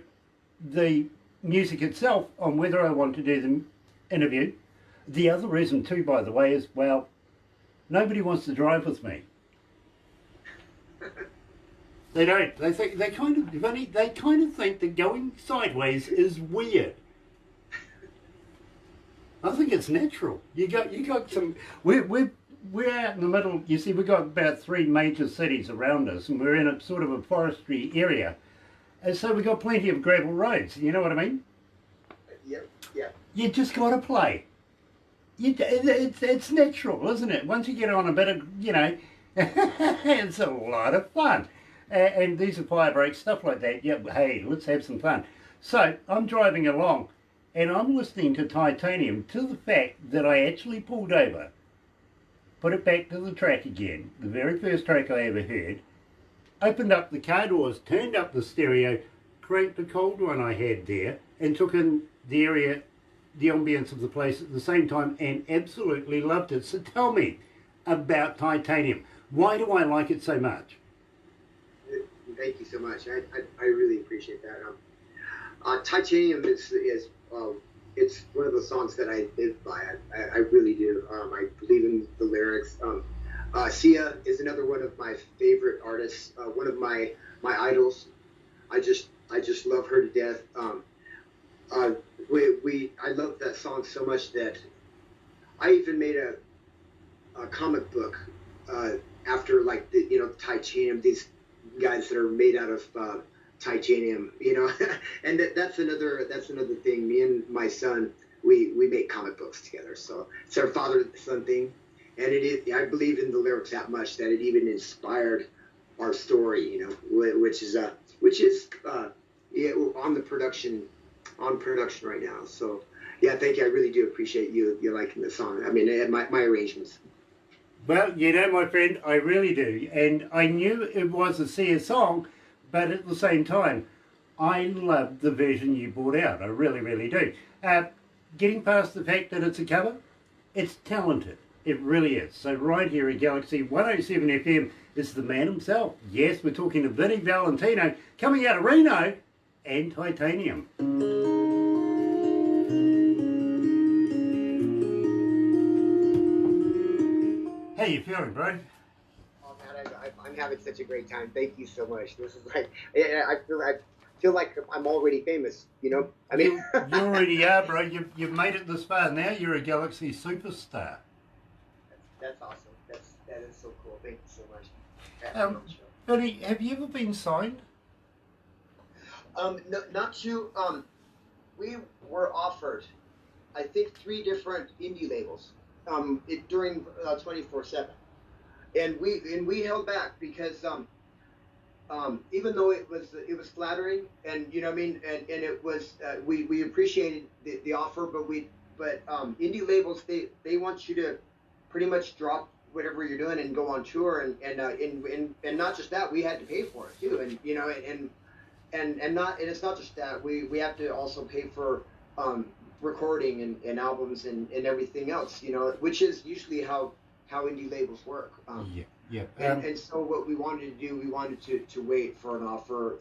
the music itself on whether I want to do the interview. The other reason too, by the way, is, well, nobody wants to drive with me. They don't. They think they kind of think that going sideways is weird. I think it's natural. You got some. We're out in the middle. You see, we've got about 3 major cities around us, and we're in a sort of a forestry area. And so we've got plenty of gravel roads, you know what I mean? Yep, yep. You just got to play. It's natural, isn't it? Once you get on a bit of, you know, it's a lot of fun. And these are fire breaks, stuff like that. Yeah, hey, let's have some fun. So I'm driving along, and I'm listening to Titanium to the fact that I actually pulled over, put it back to the track again, the very first track I ever heard, opened up the car doors, turned up the stereo, cranked the cold one I had there, and took in the area, the ambience of the place at the same time, and absolutely loved it. So tell me about Titanium. Why do I like it so much? Thank you so much. I really appreciate that. Titanium is it's one of the songs that I live by. I really do. I believe in the lyrics. Sia is another one of my favorite artists. One of my idols. I just love her to death. I love that song so much that I even made a comic book after, like, the titanium, these guys that are made out of titanium, and that's another thing. Me and my son, we make comic books together. So it's our father-son thing, and it is. I believe in the lyrics that much that it even inspired our story. You know, which is yeah, on production right now. So yeah, thank you. I really do appreciate you liking the song. I mean, my arrangements. Well, you know, my friend, I really do. And I knew it was a Sia song, but at the same time, I loved the version you brought out. I really, really do. Getting past the fact that it's a cover, it's talented. It really is. So right here at Galaxy 107 FM is the man himself. Yes, we're talking to Vinnie Valentino, coming out of Reno, and Titanium. How you feeling, bro? Oh man, I'm having such a great time. Thank you so much. This is like, I feel like I'm already famous. You know, I mean, you already are, bro. You've made it this far. Now you're a Galaxy superstar. That's awesome. That is so cool. Thank you so much. Vinnie, have you ever been signed? No, not to. We were offered, I think, 3 different indie labels. During 24/7, and we held back because even though it was flattering, and you know what I mean, and it was we appreciated the offer, but indie labels they want you to pretty much drop whatever you're doing and go on tour, and not just that, we had to pay for it too, and you know, and it's not just that, we have to also pay for recording and albums and everything else, you know, which is usually how indie labels work. And so what we wanted to do, we wanted to wait for an offer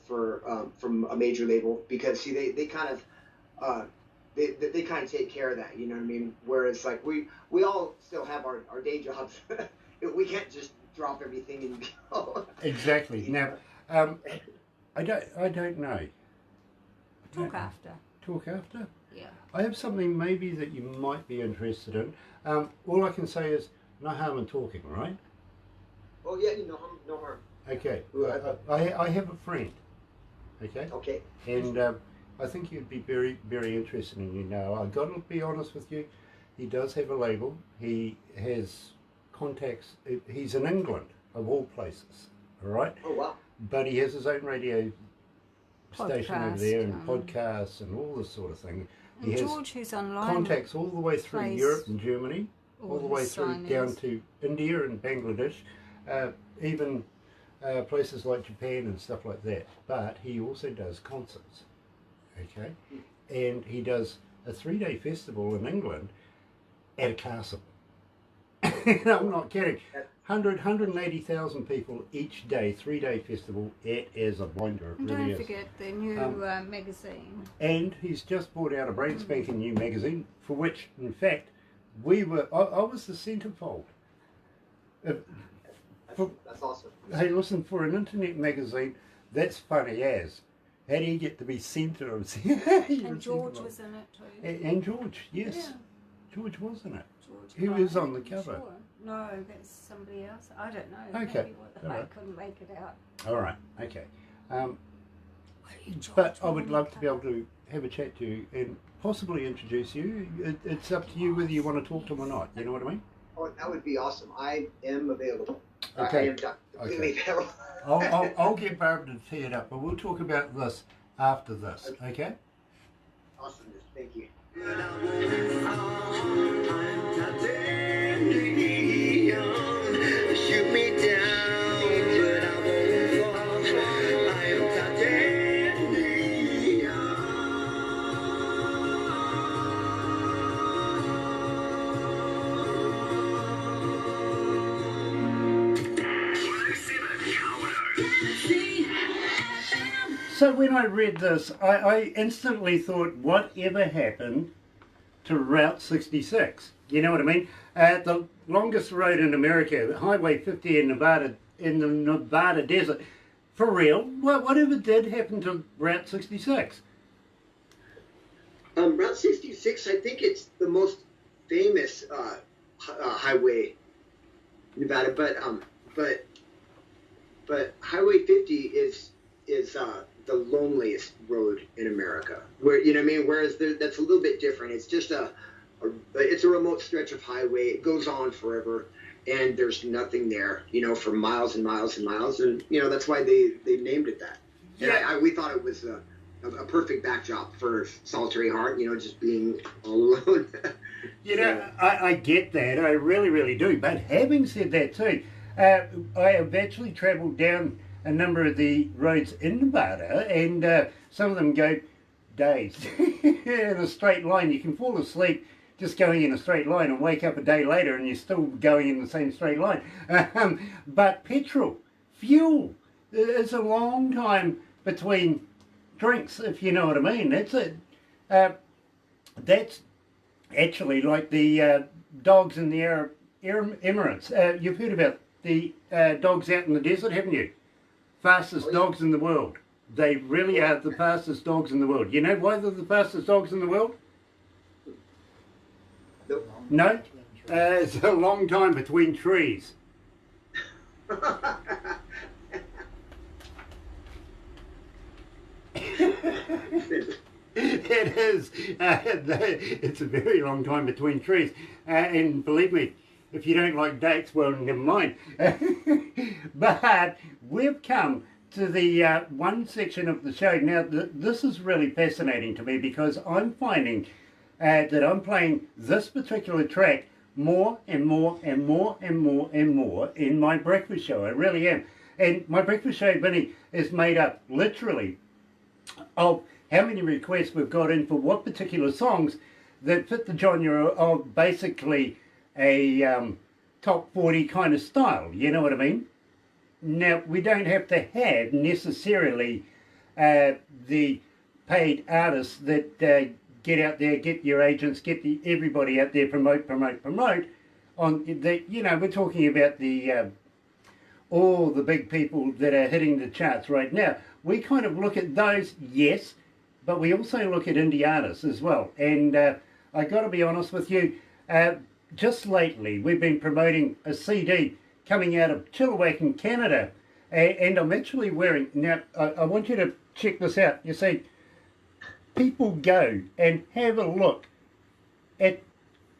from a major label, because see they kind of they kind of take care of that, you know what I mean? Whereas like we all still have our day jobs. We can't just drop everything and go. Exactly. Now, I don't know. Talk after. Talk after? Yeah. I have something maybe that you might be interested in. All I can say is no harm in talking, right? Oh yeah, no harm. Okay. I have a friend. Okay. Okay. And I think you'd be very, very interested in. You know, I've got to be honest with you. He does have a label. He has contacts. He's in England, of all places. All right. Oh wow. But he has his own radio station over there, and Podcast, podcasts and all this sort of thing. He And has George, who's online, contacts all the way through plays Europe and Germany, all the way his through down signings. to India and Bangladesh, even places like Japan and stuff like that. But he also does concerts, okay? And he does a 3-day festival in England at a castle. And I'm not kidding. 180,000 people each day, 3-day festival. It is a wonder. It And really don't is. forget the new magazine. And he's just brought out a brand spanking new magazine, for which, in fact, I was the centerfold. That's awesome. Hey, listen, for an internet magazine, that's funny as. How do you get to be centre of And George was in it too. And George, yes. Yeah. George was in it. George He Bryan, was on the I'm cover. Sure. No, that's somebody else. I don't know. Okay. Maybe All I right. couldn't make it out. All right, okay. George But I was would on love the to be able cover. to have a chat to you and possibly introduce you. It's up to you whether you want to talk to him or not. You know what I mean? Oh, that would be awesome. I am available. Okay. I am completely available. I'll get Barbara to tee it up, but we'll talk about this after this, okay? Awesome. Thank you. Shoot me down, but I won't fall. I am titanium. So when I read this, I instantly thought, whatever happened to Route 66? You know what I mean? The longest road in America, Highway 50 in the Nevada desert. For real? Whatever did happen to Route 66? Route 66, I think it's the most famous highway in Nevada, but Highway 50 is the loneliest road in America. Where, you know what I mean? Whereas that's a little bit different. It's just it's a remote stretch of highway. It goes on forever, and there's nothing there, you know, for miles and miles and miles. And, you know, that's why they named it that. Yeah. And we thought it was a perfect backdrop for Solitary Heart, you know, just being all alone. You know, I get that. I really, really do. But having said that too, I have actually travelled down a number of the roads in Nevada, and some of them go days in a straight line. You can fall asleep just going in a straight line and wake up a day later and you're still going in the same straight line. But petrol, fuel, it's a long time between drinks, if you know what I mean. That's it. That's actually like the dogs in the Arab Emirates. You've heard about the dogs out in the desert, haven't you? Fastest dogs in the world. They really are the fastest dogs in the world. You know why they're the fastest dogs in the world? No? It's a long time between trees. It is. It's a very long time between trees. And believe me, if you don't like dates, well, never mind. But we've come to the one section of the show. Now, this is really fascinating to me because I'm finding that I'm playing this particular track more and more and more and more and more in my breakfast show. I really am. And my breakfast show, Vinnie, is made up literally of how many requests we've got in for what particular songs that fit the genre of basically a top 40 kind of style, you know what I mean? Now, we don't have to have necessarily the paid artists that get out there, get your agents, get everybody out there, promote on the, you know, we're talking about the all the big people that are hitting the charts right now. We kind of look at those, yes, but we also look at indie artists as well. And I got to be honest with you, just lately we've been promoting a CD coming out of Chilliwack in Canada, and I'm actually wearing, now I want you to check this out. You see, people go and have a look at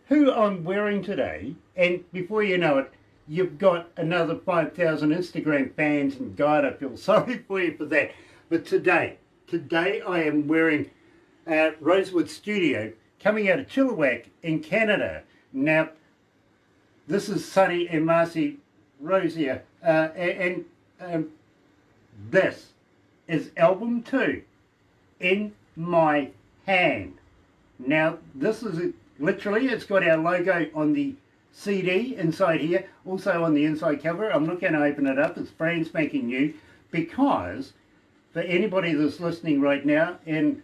who I'm wearing today, and before you know it, you've got another 5,000 Instagram fans, and God, I feel sorry for you for that. But today I am wearing Rosewood Studio coming out of Chilliwack in Canada. Now, this is Sonny and Marcy Rosier, and this is album 2, In My Hand. Now, this is literally, it's got our logo on the CD inside here, also on the inside cover. I'm not going to open it up, it's brand spanking new, because for anybody that's listening right now in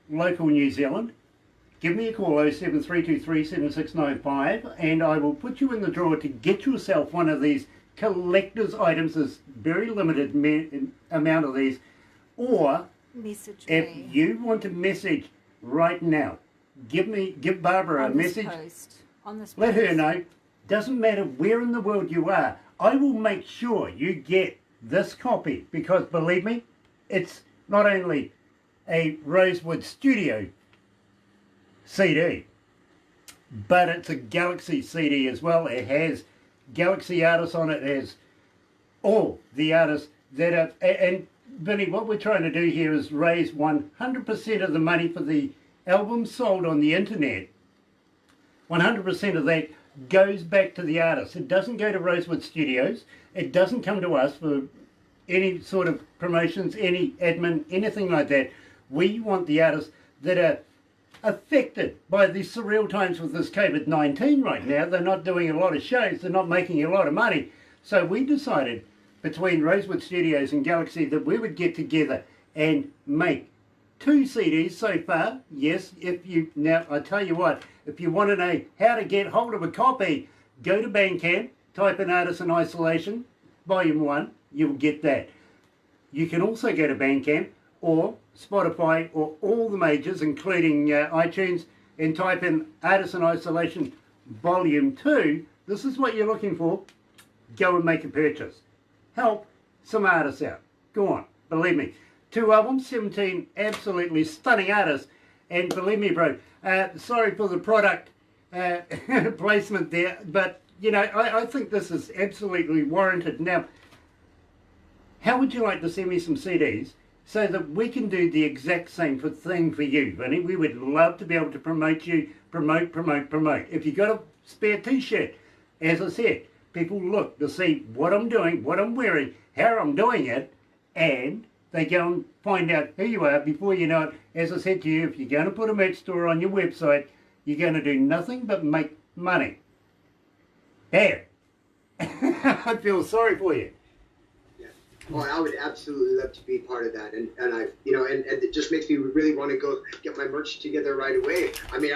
local New Zealand, give me a call, 07323 7695, and I will put you in the draw to get yourself one of these collector's items. There's very limited amount of these. Or Message if me. you want to message right now, give Barbara a message. On this Let her post. know. Doesn't matter where in the world you are. I will make sure you get this copy, because believe me, it's not only a Rosewood Studio CD, but it's a Galaxy CD as well. It has Galaxy artists on it. It has all the artists that are, and Vinnie, what we're trying to do here is raise 100% of the money for the albums sold on the internet. 100% of that goes back to the artists. It doesn't go to Rosewood Studios. It doesn't come to us for any sort of promotions, any admin, anything like that. We want the artists that are affected by the surreal times with this COVID-19 right now. They're not doing a lot of shows. They're not making a lot of money. So we decided between Rosewood Studios and Galaxy that we would get together and make 2 CDs so far. Yes, now I tell you what, if you want to know how to get hold of a copy, go to Bandcamp, type in Artists in Isolation, Volume 1, you'll get that. You can also go to Bandcamp or Spotify or all the majors, including iTunes, and type in Artists in Isolation Volume 2. This is what you're looking for. Go and make a purchase. Help some artists out. Go on, believe me. 2 albums, 17 absolutely stunning artists. And believe me, bro, sorry for the product placement there, but, you know, I think this is absolutely warranted. Now, how would you like to send me some CDs so that we can do the exact same thing for you, Vinny? We would love to be able to promote you, promote. If you got a spare t-shirt, as I said, people look to see what I'm doing, what I'm wearing, how I'm doing it, and they go and find out who you are before you know it. As I said to you, if you're going to put a merch store on your website, you're going to do nothing but make money. There. I feel sorry for you. Well, I would absolutely love to be part of that, and I, you know, and it just makes me really want to go get my merch together right away. I mean,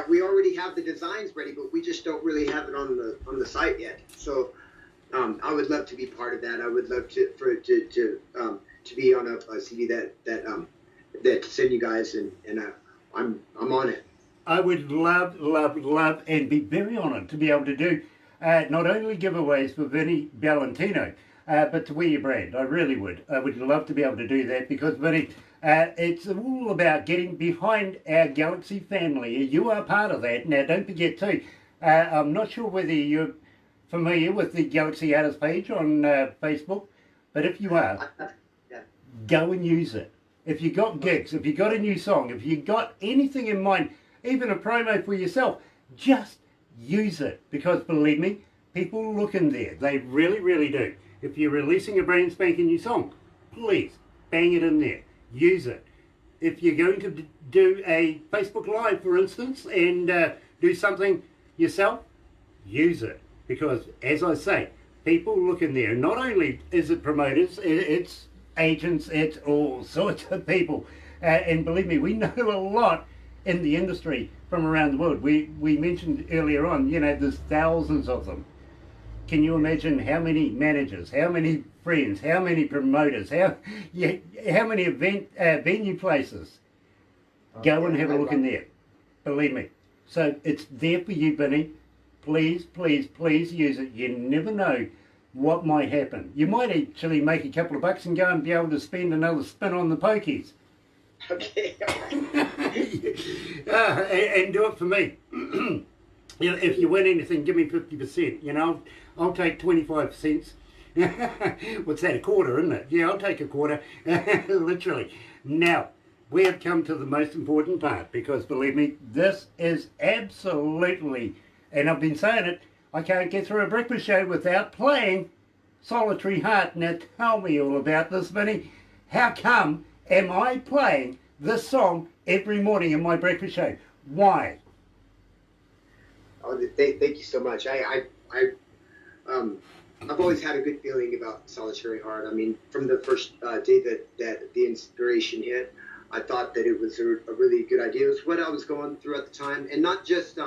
we already have the designs ready, but we just don't really have it on the site yet. So, I would love to be part of that. I would love to be on a CD that send you guys, and I'm on it. I would love, and be very honoured to be able to do not only giveaways for Vinnie Valentino, but to wear your brand. I really would. I would love to be able to do that because, Vinny, it's all about getting behind our Galaxy family. You are part of that. Now, don't forget too, I'm not sure whether you're familiar with the Galaxy Artist page on Facebook, but if you are, go and use it. If you got gigs, if you got a new song, if you got anything in mind, even a promo for yourself, just use it because, believe me, people look in there. They really, really do. If you're releasing a brand spanking new song, please bang it in there. Use it. If you're going to do a Facebook Live, for instance, and do something yourself, use it. Because, as I say, people look in there. Not only is it promoters, it's agents, it's all sorts of people. And believe me, we know a lot in the industry from around the world. We mentioned earlier on, you know, there's thousands of them. Can you imagine how many managers, how many friends, how many promoters, how many venue places? Go and have a look in there. Believe me. So it's there for you, Vinny. Please, please, please use it. You never know what might happen. You might actually make a couple of bucks and go and be able to spend another spin on the pokies. Okay. And do it for me. You know, if you win anything, give me 50%. You know, I'll take 25 cents. What's that, a quarter, isn't it? Yeah, I'll take a quarter. Literally. Now, we have come to the most important part because, believe me, this is absolutely, and I've been saying it, I can't get through a breakfast show without playing Solitary Heart. Now, tell me all about this, Vinny. How come am I playing this song every morning in my breakfast show? Why? Oh, thank you so much. I've always had a good feeling about Solitary Heart. I mean, from the first day that the inspiration hit, I thought that it was a really good idea. It was what I was going through at the time, and not just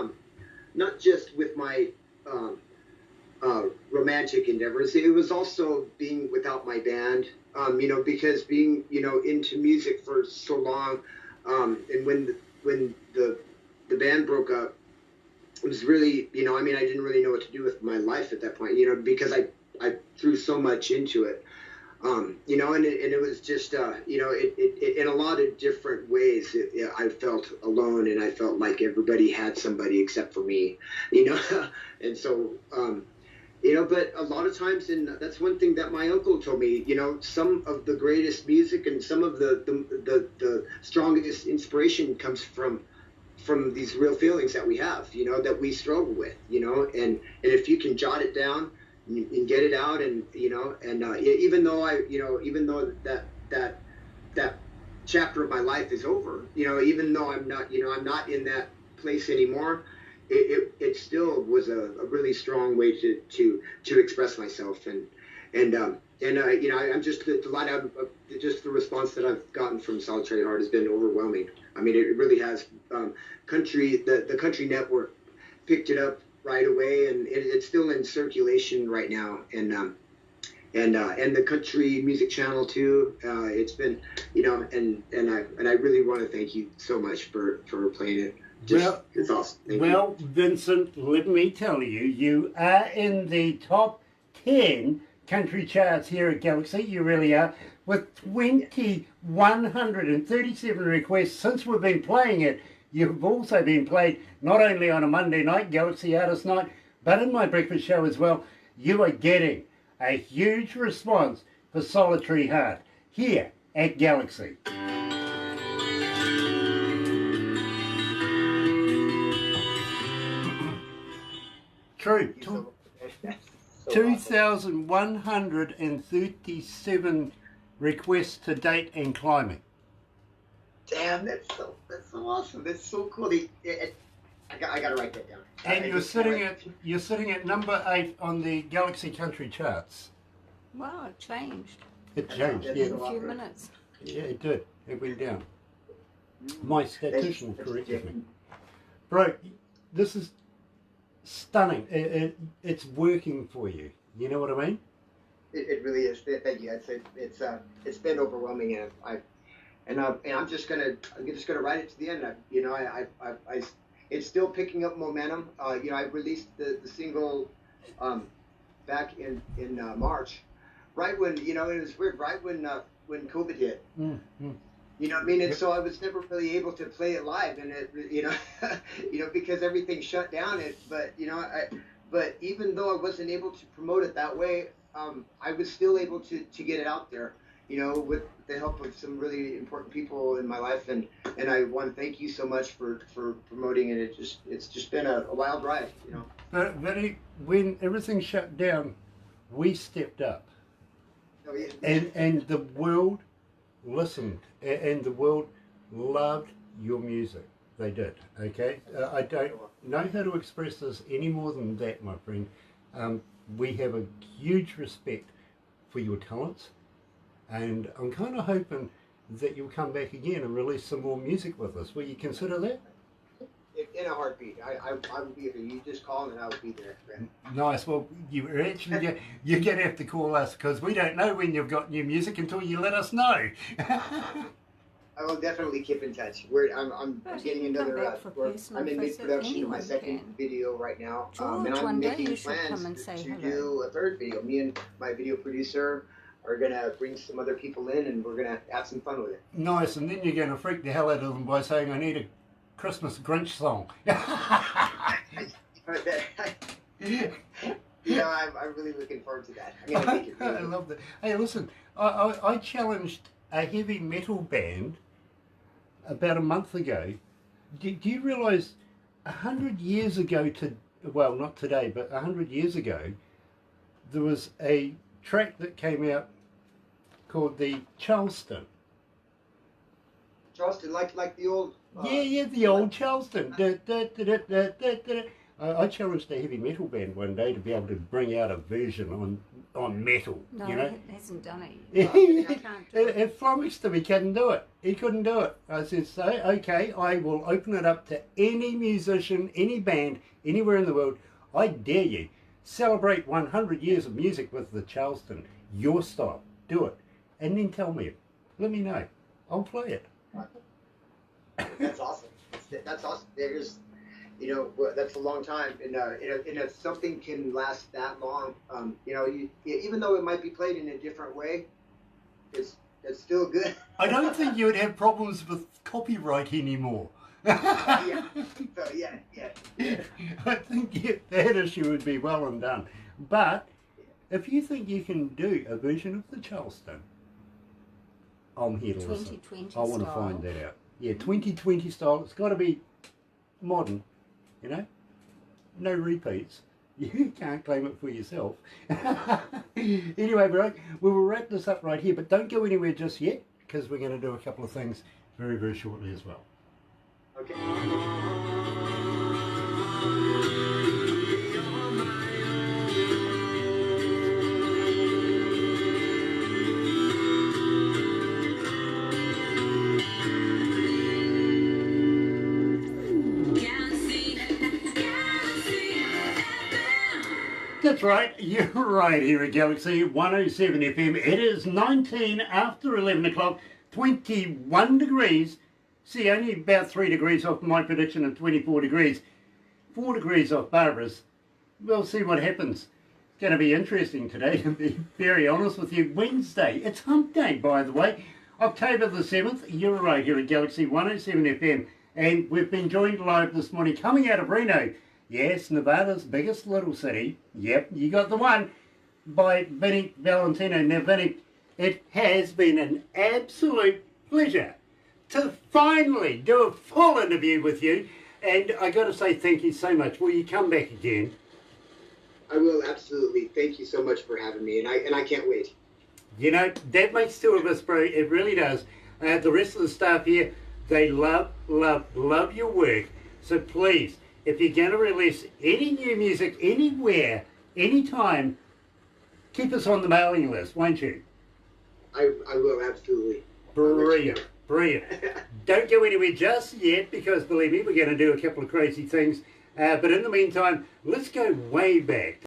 with my romantic endeavors. It was also being without my band. You know, because being, you know, into music for so long, and when the band broke up, it was really, you know, I mean, I didn't really know what to do with my life at that point, you know, because I threw so much into it, you know, and it was just, you know, it in a lot of different ways, I felt alone, and I felt like everybody had somebody except for me, you know, and so, you know, but a lot of times, and that's one thing that my uncle told me, you know, some of the greatest music and some of the strongest inspiration comes from these real feelings that we have, you know, that we struggle with, you know, and if you can jot it down and get it out, and, you know, and even though that chapter of my life is over, you know, even though I'm not in that place anymore, it still was a really strong way to express myself, and you know, I'm just delighted. Just the response that I've gotten from Solitary Heart has been overwhelming. I mean, it really has. The Country Network picked it up right away, and it's still in circulation right now, and the Country Music Channel too. It's been, you know, and I really want to thank you so much for playing it. It's awesome. Thank you. Vincent, let me tell you, you are in the top 10 country charts here at Galaxy. You really are. with 2,137 requests since we've been playing it. You've also been played not only on a Monday night, Galaxy Artist Night, but in my breakfast show as well. You are getting a huge response for Solitary Heart here at Galaxy. True. 2,137 requests to date and climbing. Damn, that's so awesome. That's so cool. I gotta write that down. And you're sitting at number 8 on the Galaxy Country charts. Wow, it changed. It changed, That's yeah. In a few minutes. Yeah, it did. It went down. My statistician corrected me. Bro, this is stunning. It's working for you. You know what I mean? It really is. Thank you. It's been overwhelming, and I'm just gonna ride it to the end. It's still picking up momentum. I released the single back in March, right when it was weird, right when COVID hit. Mm-hmm. You know what I mean? And Yep. so I was never really able to play it live, and because everything shut down. But even though I wasn't able to promote it that way, I was still able to get it out there. With the help of some really important people in my life, and I want to thank you so much for promoting it. It's just been a wild ride. But when everything shut down, we stepped up. Oh, yeah. And the world listened, and the world loved your music. They did, okay? I don't know how to express this any more than that, my friend. We have a huge respect for your talents, and I'm kind of hoping that you'll come back again and release some more music with us. Will you consider that? In a heartbeat. I will be there. You just call and I will be there. Nice. Well, you're going to have to call us, because we don't know when you've got new music until you let us know. I will definitely keep in touch. I'm But getting you can come another. back for personal I'm in visit, mid-production of my anyone second can. video right now, George, and I'm one day making you should come and plans say to hello. do a third video. Me and my video producer are gonna bring some other people in, and we're gonna have some fun with it. Nice. And then you're going to freak the hell out of them by saying, I need a Christmas Grinch song. I'm really looking forward to that. I'm gonna make it I really love that. Hey, listen, I challenged a heavy metal band about a month ago. Do you realise 100 years ago well, not today, but 100 years ago, there was a track that came out called the Charleston. Charleston, like the old. Yeah, the old Charleston. I challenged a heavy metal band one day to be able to bring out a version on metal. No, You know, he hasn't done it. he I can't do it. flummoxed him. He couldn't do it. He couldn't do it. I said, so okay, I will open it up to any musician, any band, anywhere in the world. I dare you. Celebrate 100 years of music with the Charleston, your style. Do it, and then tell me. Let me know. I'll play it. That's awesome. That's awesome. That's a long time, and if something can last that long, even though it might be played in a different way, it's still good. I don't think you would have problems with copyright anymore. Yeah. So yeah. I think that issue would be well and done. But if you think you can do a version of the Charleston, I'm here to listen. 2020 I want to style. find that out. Yeah, 2020 style. It's got to be modern, no repeats. You can't claim it for yourself. Anyway, bro, we will wrap this up right here, but don't go anywhere just yet, because we're going to do a couple of things very, very shortly as well. Okay. That's right, you're right here at Galaxy 107 FM. It is 19 after 11 o'clock, 21 degrees. See, only about 3 degrees off my prediction of 24 degrees. 4 degrees off Barbara's. We'll see what happens. going to be interesting today, to be very honest with you. Wednesday, it's hump day, by the way. October the 7th, you're right here at Galaxy 107 FM. And we've been joined live this morning coming out of Reno. Yes, Nevada's biggest little city. Yep, you got the one. By Vinnie Valentino. Now, Vinnie, it has been an absolute pleasure to finally do a full interview with you. And I got to say thank you so much. Will you come back again? I will, absolutely. Thank you so much for having me, and I can't wait. You know, that makes two of us, bro. It really does. The rest of the staff here, they love your work. So please, if you're going to release any new music anywhere, anytime, keep us on the mailing list, won't you? I will, absolutely. Brilliant, brilliant. Don't go anywhere just yet, because believe me, we're going to do a couple of crazy things. But in the meantime, let's go way back.